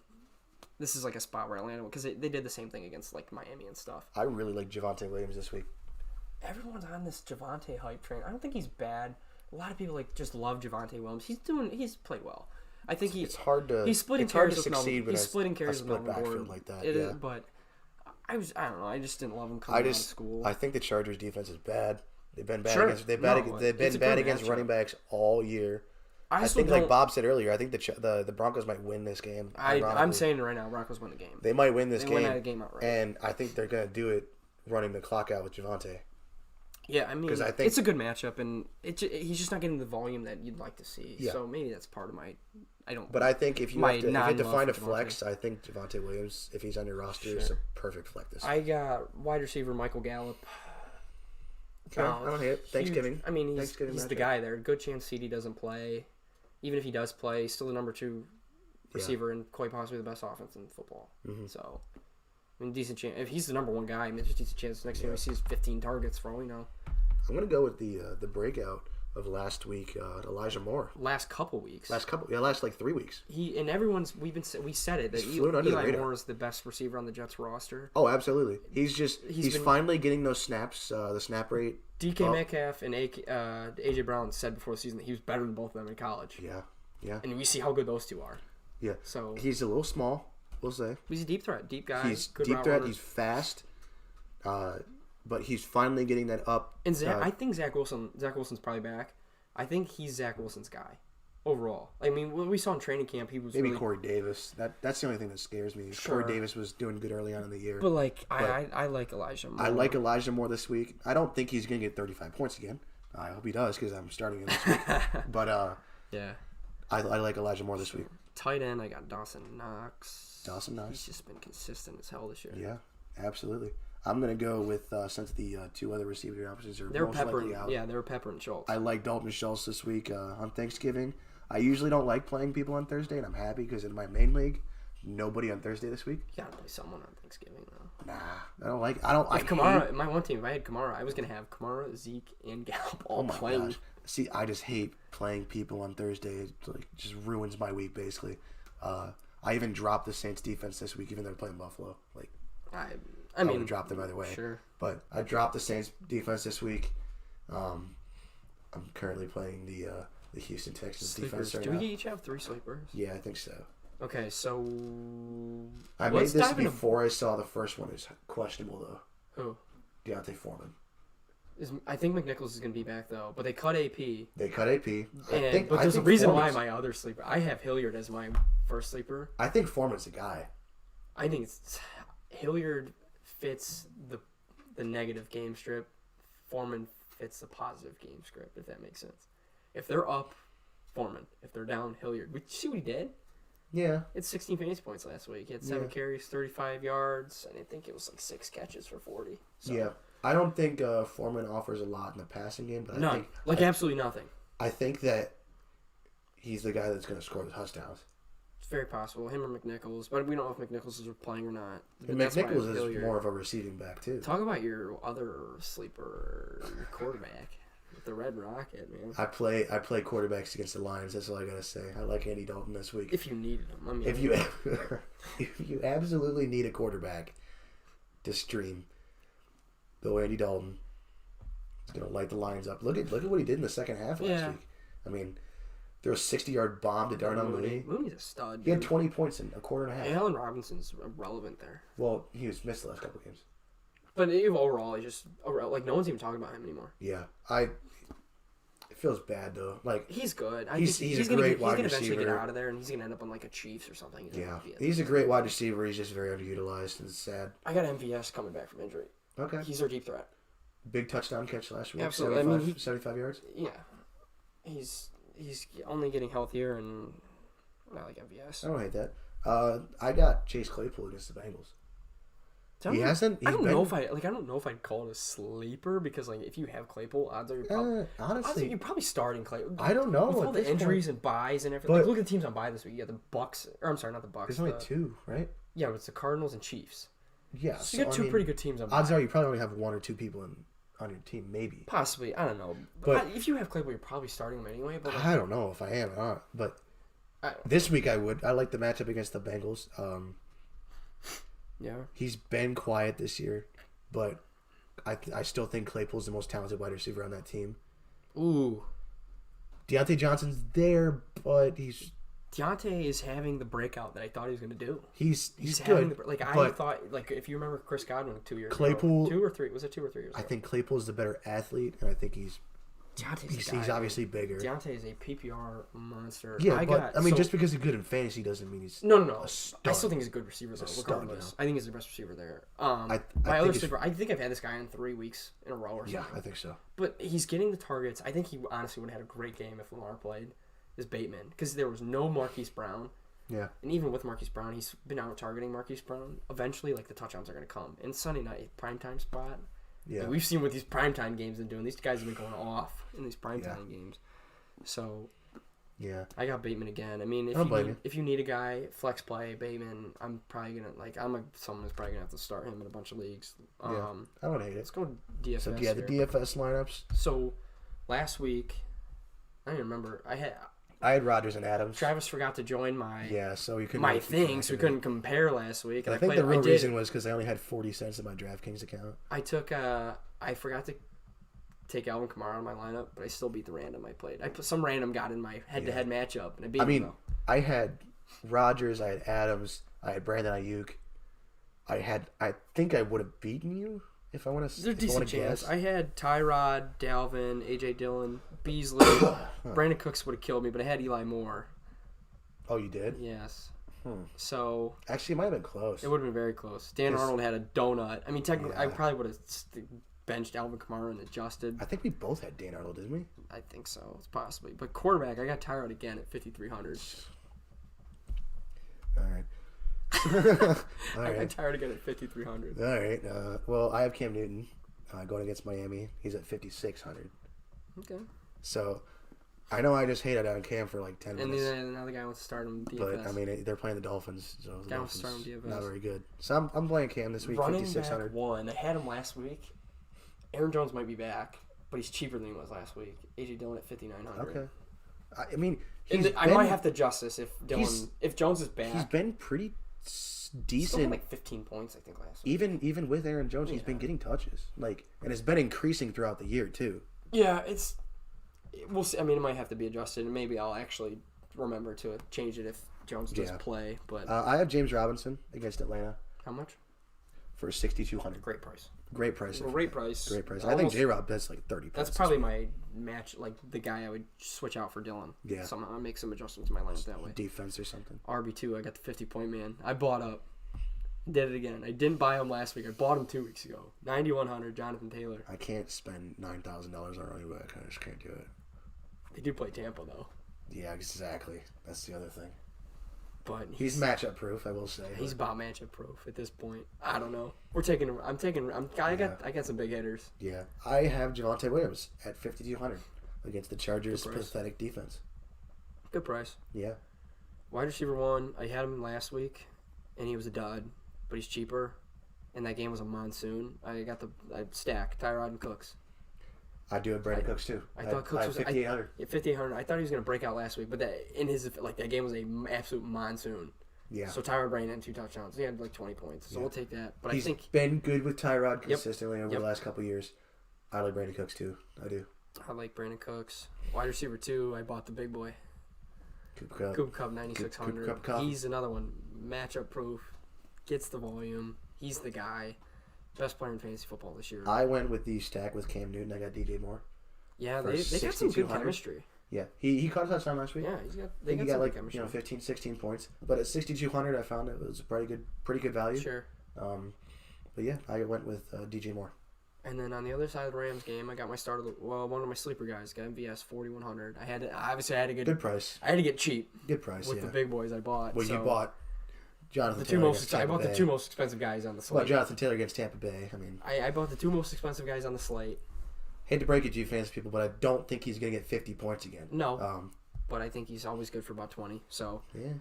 This is like a spot where Atlanta, because they did the same thing against Miami and stuff. I really like Javonte Williams this week. Everyone's on this Javonte hype train. I don't think he's bad. A lot of people just love Javonte Williams. He's played well. I think it's hard to. He's splitting carries with Melvin. He's splitting carries with Melvin Gordon like that. But I don't know. I just didn't love him coming out of school. I think the Chargers defense is bad. They've been bad against running backs all year. I think, like Bob said earlier, I think the Broncos might win this game. I'm saying it right now. Broncos win the game. They might win this game. Win that game outright. And I think they're going to do it running the clock out with Javonte. Yeah, I mean, it's a good matchup, and he's just not getting the volume that you'd like to see. Yeah. So maybe that's part of my. But I think if you have to find a flex, I think Javonte Williams, if he's on your roster, is a perfect flex. I got wide receiver Michael Gallup. Okay, I don't hate it. Thanksgiving. I mean, he's the guy there. Good chance CD doesn't play. Even if he does play, he's still the number 2 receiver and quite possibly the best offense in football. Mm-hmm. So, I mean, decent chance. If he's the number 1 guy, I mean, there's a decent chance next year he sees 15 targets for all we know. I'm going to go with the breakout of last week, Elijah Moore. Last couple weeks. Last 3 weeks. We said it that Eli Moore is the best receiver on the Jets roster. Oh, absolutely. He's finally getting those snaps, the snap rate. DK Metcalf and AJ Brown said before the season that he was better than both of them in college. Yeah. And we see how good those two are. Yeah. So he's a little small, we'll say. He's a deep threat, deep guy. He's deep threat. He's fast. But he's finally getting that up. And I think Zach Wilson's probably back. I think he's Zach Wilson's guy overall. I mean, when we saw in training camp, he was maybe Corey Davis. That's the only thing that scares me. Sure. Corey Davis was doing good early on in the year. But I like Elijah Moore. I like Elijah Moore this week. I don't think he's going to get 35 points again. I hope he does because I'm starting him this week. But yeah, I like Elijah Moore this week. Tight end, I got Dawson Knox. Dawson Knox. He's just been consistent as hell this year. Yeah, absolutely. I'm gonna go with since the two other receiver options are They're most peppering. likely out. Yeah, they were peppering Schultz. I like Dalton Schultz this week on Thanksgiving. I usually don't like playing people on Thursday, and I'm happy because in my main league, nobody on Thursday this week. You gotta play someone on Thanksgiving though. Nah, I don't like. I don't. If Kamara, my one team, if I had Kamara, I was gonna have Kamara, Zeke, and Gallup all playing. Gosh. See, I just hate playing people on Thursday. It just ruins my week basically. I even dropped the Saints defense this week, even though they're playing Buffalo. I mean, would drop them either way. Sure. But I dropped the Saints defense this week. I'm currently playing the Houston Texans defense right now. Do we each have 3 sleepers? Yeah, I think so. Okay, so I made this before I saw the first one is questionable though. Who? Deontay Foreman. I think McNichols is going to be back though, but they cut AP. They cut AP. But there's a reason why my other sleeper. I have Hilliard as my first sleeper. I think Foreman's the guy. I think Hilliard fits the negative game script. Foreman fits the positive game script, if that makes sense. If they're up, Foreman. If they're down, Hilliard. Would you see what he did? Yeah. It's 16 fantasy points last week. He had 7 carries, 35 yards, and I think it was like 6 catches for 40. So. Yeah. I don't think Foreman offers a lot in the passing game, but I think absolutely nothing. I think that he's the guy that's going to score the touchdowns. It's very possible. Him or McNichols, but we don't know if McNichols is playing or not. And McNichols is more of a receiving back too. Talk about your other sleeper, your quarterback, with the Red Rocket, man. I play quarterbacks against the Lions. That's all I gotta say. I like Andy Dalton this week. If you needed him, I mean, if you absolutely need a quarterback to stream, go Andy Dalton. He's gonna light the Lions up. Look at what he did in the second half last week. I mean, there was a 60-yard bomb to Darnell Mooney. Mooney's a stud. He had 20 points in a quarter and a half. Allen Robinson's relevant there. Well, he was missed the last couple of games. But overall, he's just like no one's even talking about him anymore. Yeah, it feels bad though. Like he's good. He's a great wide receiver. He's gonna eventually get out of there, and he's gonna end up on like a Chiefs or something. He's a great wide receiver. He's just very underutilized, and it's sad. I got MVS coming back from injury. Okay, he's our deep threat. Big touchdown catch last week. Absolutely. 75 yards. Yeah, he's only getting healthier, and I like MVS. I don't hate that. I got Chase Claypool against the Bengals. I don't know if I'd call it a sleeper because like if you have Claypool, odds are you're probably starting Claypool. I don't know. With all the injuries and buys and everything. Like, look at the teams on bye this week. You got the Bucks. Or I'm sorry, not the Bucks. There's only 2, right? Yeah, but it's the Cardinals and Chiefs. Yeah, so you got 2 pretty good teams on bye. Odds are you probably only have 1 or 2 people on your team, maybe. Possibly, I don't know. But if you have Claypool, you're probably starting him anyway. But I don't know if I am or not. But this week I would. I like the matchup against the Bengals. Yeah. He's been quiet this year, but I still think Claypool's the most talented wide receiver on that team. Ooh. Deontay Johnson's there, but Deontay is having the breakout that I thought he was going to do. He's having good. I thought, if you remember Chris Godwin 2 years Claypool, ago. 2 or 3. Was it 2 or 3 years ago? I think Claypool's the better athlete, and I think he's obviously bigger. Deontay is a PPR monster. Yeah, just because he's good in fantasy doesn't mean he's no. a stud. I still think he's a good receiver though. Regardless, I think he's the best receiver there. My other sleeper, I think I've had this guy in 3 weeks in a row or something. Yeah, I think so. But he's getting the targets. I think he honestly would have had a great game if Lamar played. Is Bateman because there was no Marquise Brown. Yeah. And even with Marquise Brown, he's been out targeting Marquise Brown. Eventually, the touchdowns are going to come. And Sunday night primetime spot. Yeah, we've seen what these primetime games have been doing. These guys have been going off in these primetime games. So, yeah, I got Bateman again. I mean, if you need a guy, flex play, Bateman, I'm probably going to, someone who's probably going to have to start him in a bunch of leagues. I don't hate it. Let's go DFS. So, the DFS lineups. So, last week, I don't even remember. I had Rodgers and Adams. Travis forgot to join so we couldn't compare last week. I think the real reason was because I only had 40 cents in my DraftKings account. I forgot to take Alvin Kamara on my lineup, but I still beat the random I played. I put some random got in my head-to-head matchup, and I beat him. I had Rodgers, I had Adams, I had Brandon Ayuk. I think I would have beaten you if I want to. There's a decent chance. I had Tyrod, Dalvin, AJ Dillon, Beasley. Brandon Cooks would have killed me, but I had Eli Moore. Oh, you did? Yes. So actually, it might have been close. It would have been very close. Dan Arnold had a donut. I mean, technically, I probably would have benched Alvin Kamara and adjusted. I think we both had Dan Arnold, didn't we? I think so. It's possibly. But quarterback, I got Tyrod again at 5,300. All right. I got Tyrod again at 5,300. All right. Well, I have Cam Newton going against Miami. He's at 5,600. Okay. So, I know I just hated on Cam for like 10 minutes. And then another guy wants to start him DFS. But, I mean, they're playing the Dolphins, so the Guy wants to start him Dolphins DFS. not very good. So, I'm playing Cam this week, Running 5,600. back one. I had him last week. Aaron Jones might be back, but he's cheaper than he was last week. A.J. Dillon at 5,900. Okay. I mean, I might have to adjust this if Jones is back. He's been pretty decent. Still had like 15 points, I think, last week. Even with Aaron Jones, he's been getting touches. And it's been increasing throughout the year, too. Yeah, we'll see. I mean, it might have to be adjusted, and maybe I'll actually remember to change it if Jones does play. But I have James Robinson against Atlanta. How much? For 6,200. Great price. Great price. Great price. Great price. I think J-Rob does like 30 points. That's probably my match, like the guy I would switch out for Dillon. Yeah. Somehow I make some adjustments to my lineup that way. Defense or something. RB2, I got the 50-point man. I bought up. Did it again. I didn't buy him last week. I bought him 2 weeks ago. 9,100, Jonathan Taylor. I can't spend $9,000 on running back. I just can't do it. They do play Tampa, though. Yeah, exactly. That's the other thing. But he's matchup proof, I will say. He's about matchup proof at this point. I don't know. I got some big hitters. Yeah, I have Javonte Williams at 5,200 against the Chargers' pathetic defense. Good price. Yeah. Wide receiver one. I had him last week, and he was a dud, but he's cheaper. And that game was a monsoon. I stacked Tyrod and Cooks. I do have Brandon Cooks too. I thought Cooks was 5,800. 5,800. I thought he was gonna break out last week, but that game was an absolute monsoon. Yeah. So Tyrod ran in 2 touchdowns. He had like 20 points. So we'll take that. But He's I think been good with Tyrod consistently over the last couple of years. I like Brandon Cooks too. I do. I like Brandon Cooks. Wide receiver 2. I bought the big boy. Cooper Kupp 9,600. He's another one. Matchup proof. Gets the volume. He's the guy. Best player in fantasy football this year. I went with the stack with Cam Newton. I got DJ Moore. Yeah, they got some good chemistry. Yeah, he caught a touchdown last week. Yeah, they got like chemistry. 15, 16 points. But at 6,200, I found it was a pretty good value. Sure. But yeah, I went with DJ Moore. And then on the other side of the Rams game, I got my one of my sleeper guys got MVS 4,100. I had to get good price. I had to get cheap. Good price with the big boys I bought. Well, you bought Jonathan Taylor. I bought the 2 most expensive guys on the slate. Well, Jonathan Taylor against Tampa Bay. I mean, I bought the 2 most expensive guys on the slate. Hate to break it to you fantasy people, but I don't think he's going to get 50 points again. No. But I think he's always good for about 20. So yeah.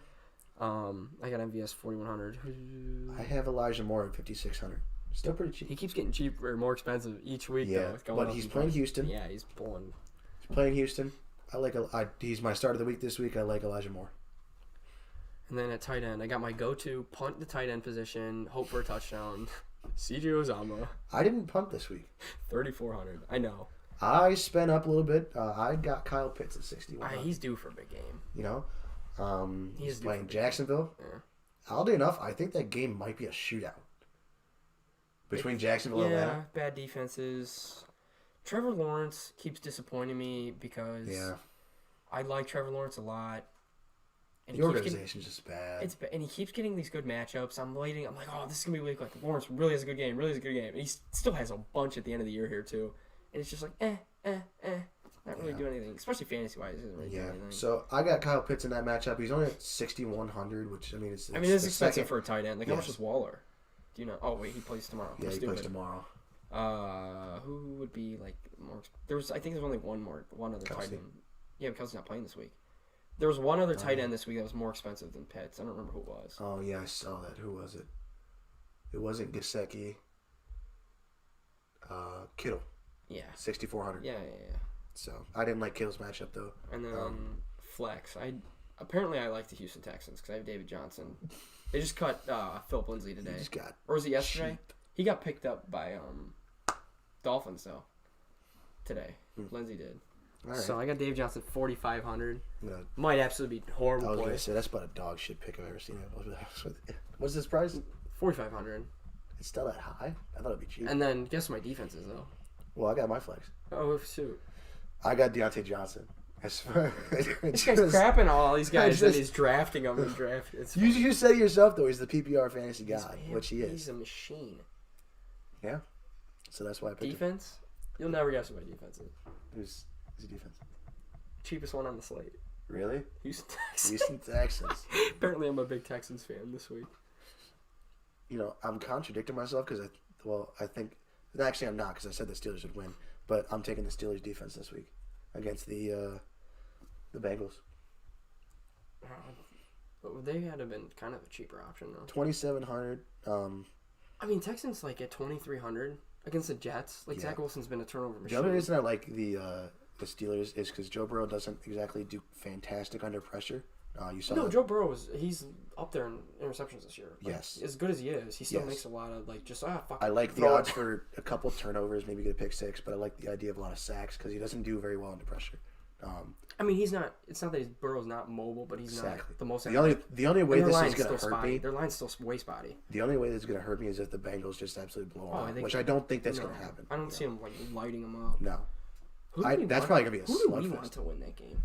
I got MVS 4,100. I have Elijah Moore at 5,600. Still pretty cheap. He keeps getting cheaper, more expensive each week. Yeah, though. but he's playing Houston. Yeah, he's pulling. He's playing Houston. He's my start of the week this week. I like Elijah Moore. And then at tight end, I got my go-to punt the tight end position, hope for a touchdown. CJ Uzomah. I didn't punt this week. 3,400. I know. I spent up a little bit. I got Kyle Pitts at 61. He's due for a big game. You know, he's playing Jacksonville. Yeah. Oddly enough, I think that game might be a shootout between Jacksonville and Atlanta. Yeah, bad defenses. Trevor Lawrence keeps disappointing me because I like Trevor Lawrence a lot. And the organization's just bad. And he keeps getting these good matchups. I'm like, oh, this is going to be week. Like, Lawrence really has a good game, And he still has a bunch at the end of the year here, too. And it's just like, not really doing anything. Especially fantasy-wise, isn't really doing anything. So, I got Kyle Pitts in that matchup. He's only at 6,100, which, it's expensive for a tight end. Like, how much is Waller? Do you know? Oh, wait, he plays tomorrow. Yeah, he plays tomorrow. Who would be, like, more... I think there's only one other tight end. Yeah, because he's not playing this week. There was one other tight end this week that was more expensive than Pitts. I don't remember who it was. Oh, yeah, I saw that. Who was it? It wasn't Gesicki. Kittle. Yeah. 6,400. Yeah. So, I didn't like Kittle's matchup, though. And then flex. I like the Houston Texans because I have David Johnson. They just cut Philip Lindsay today. Or was it yesterday? Cheap. He got picked up by Dolphins, though. Today. Lindsay did. Right. So I got Dave Johnson 4,500. Might absolutely be horrible. I was going to say that's about a dog shit pick I've ever seen. What's this price? 4,500. It's still that high? I thought it'd be cheap. And then guess what my defense is though. Well, I got my flex. Oh shoot! I got Deontay Johnson. This guy's crapping all these guys and he's drafting them in draft. You said it yourself though. He's the PPR fantasy guy, which he is. He's a machine. Yeah. So that's why I picked Defense? You'll never guess what my defense is. Who's defense? Cheapest one on the slate. Really? Houston Texans. Houston Texans. Apparently, I'm a big Texans fan this week. You know, I'm contradicting myself because I think actually I'm not because I said the Steelers would win, but I'm taking the Steelers defense this week against the Bengals. But they had to have been kind of a cheaper option though. 2,700. I mean, Texans like at 2,300 against the Jets. Like Zach Wilson's been a turnover machine. The other reason I like the Steelers is because Joe Burrow doesn't exactly do fantastic under pressure. You saw Joe Burrow he's up there in interceptions this year. Like, yes, as good as he is, he still makes a lot of like just fuck. I like the odds for a couple turnovers, maybe get a pick six, but I like the idea of a lot of sacks because he doesn't do very well under pressure. I mean, he's not. It's not that Burrow's not mobile, but he's not the most. The only way this is going to hurt me. Their line's still way spotty. The only way this is going to hurt me is if the Bengals just absolutely blow them out, which I don't think that's going to happen. I don't see them like lighting them up. No, that's probably going to be a slugfest. Who do we want to win that game?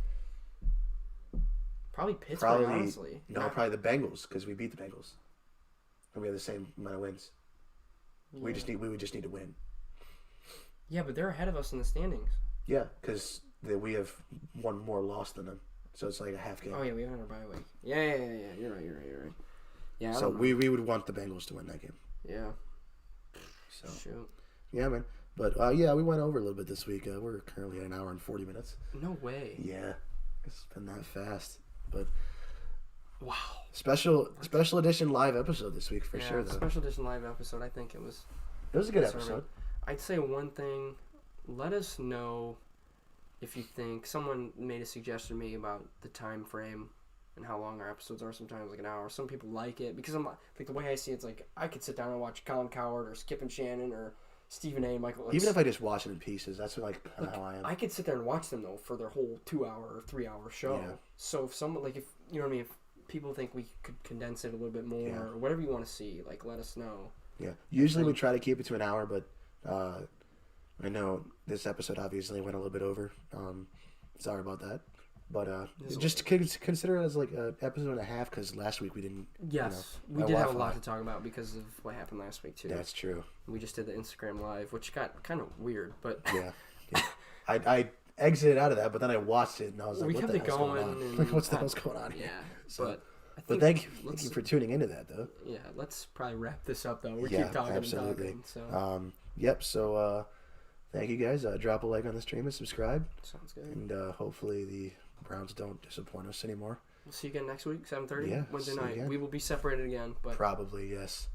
Probably Pittsburgh, honestly. No, probably the Bengals because we beat the Bengals, and we have the same amount of wins. Yeah. We would just need to win. Yeah, but they're ahead of us in the standings. Yeah, because we have one more loss than them, so it's like a half game. Oh yeah, we have our bye week. Yeah. You're right. Yeah. So we would want the Bengals to win that game. Yeah. So. Shoot. Yeah, man. But we went over a little bit this week. We're currently at an hour and 40 minutes. No way. Yeah, it's been that fast. But wow, special edition live episode this week for sure. Though. Special edition live episode. I think it was a good episode. I'd say one thing. Let us know if you think someone made a suggestion to me about the time frame and how long our episodes are. Sometimes like an hour. Some people like it because I'm like the way I see it's like I could sit down and watch Colin Cowherd or Skip and Shannon or Stephen A. and Michael. Even if I just watch it in pieces, that's like how I am. I could sit there and watch them though for their whole 2-hour or 3-hour show. Yeah. So if someone if you know what I mean, if people think we could condense it a little bit more or whatever you want to see, like let us know. Yeah. Usually we try to keep it to an hour, but I know this episode obviously went a little bit over. Sorry about that. But just consider it as like an episode and a half because last week we didn't. Yes, we did have a lot to talk about because of what happened last week too. That's true. We just did the Instagram live, which got kind of weird, but yeah. I exited out of that, but then I watched it and I was like, "What the hell's going on? Like, what's the hell's going on here?" Yeah, so, but thank you for tuning into that though. Yeah, let's probably wrap this up though. We keep talking absolutely. And talking. So yep. So thank you guys. Drop a like on the stream and subscribe. Sounds good. And hopefully the Browns don't disappoint us anymore. We'll see you again next week, 7:30, Wednesday night. Again. We will be separated again, but probably yes.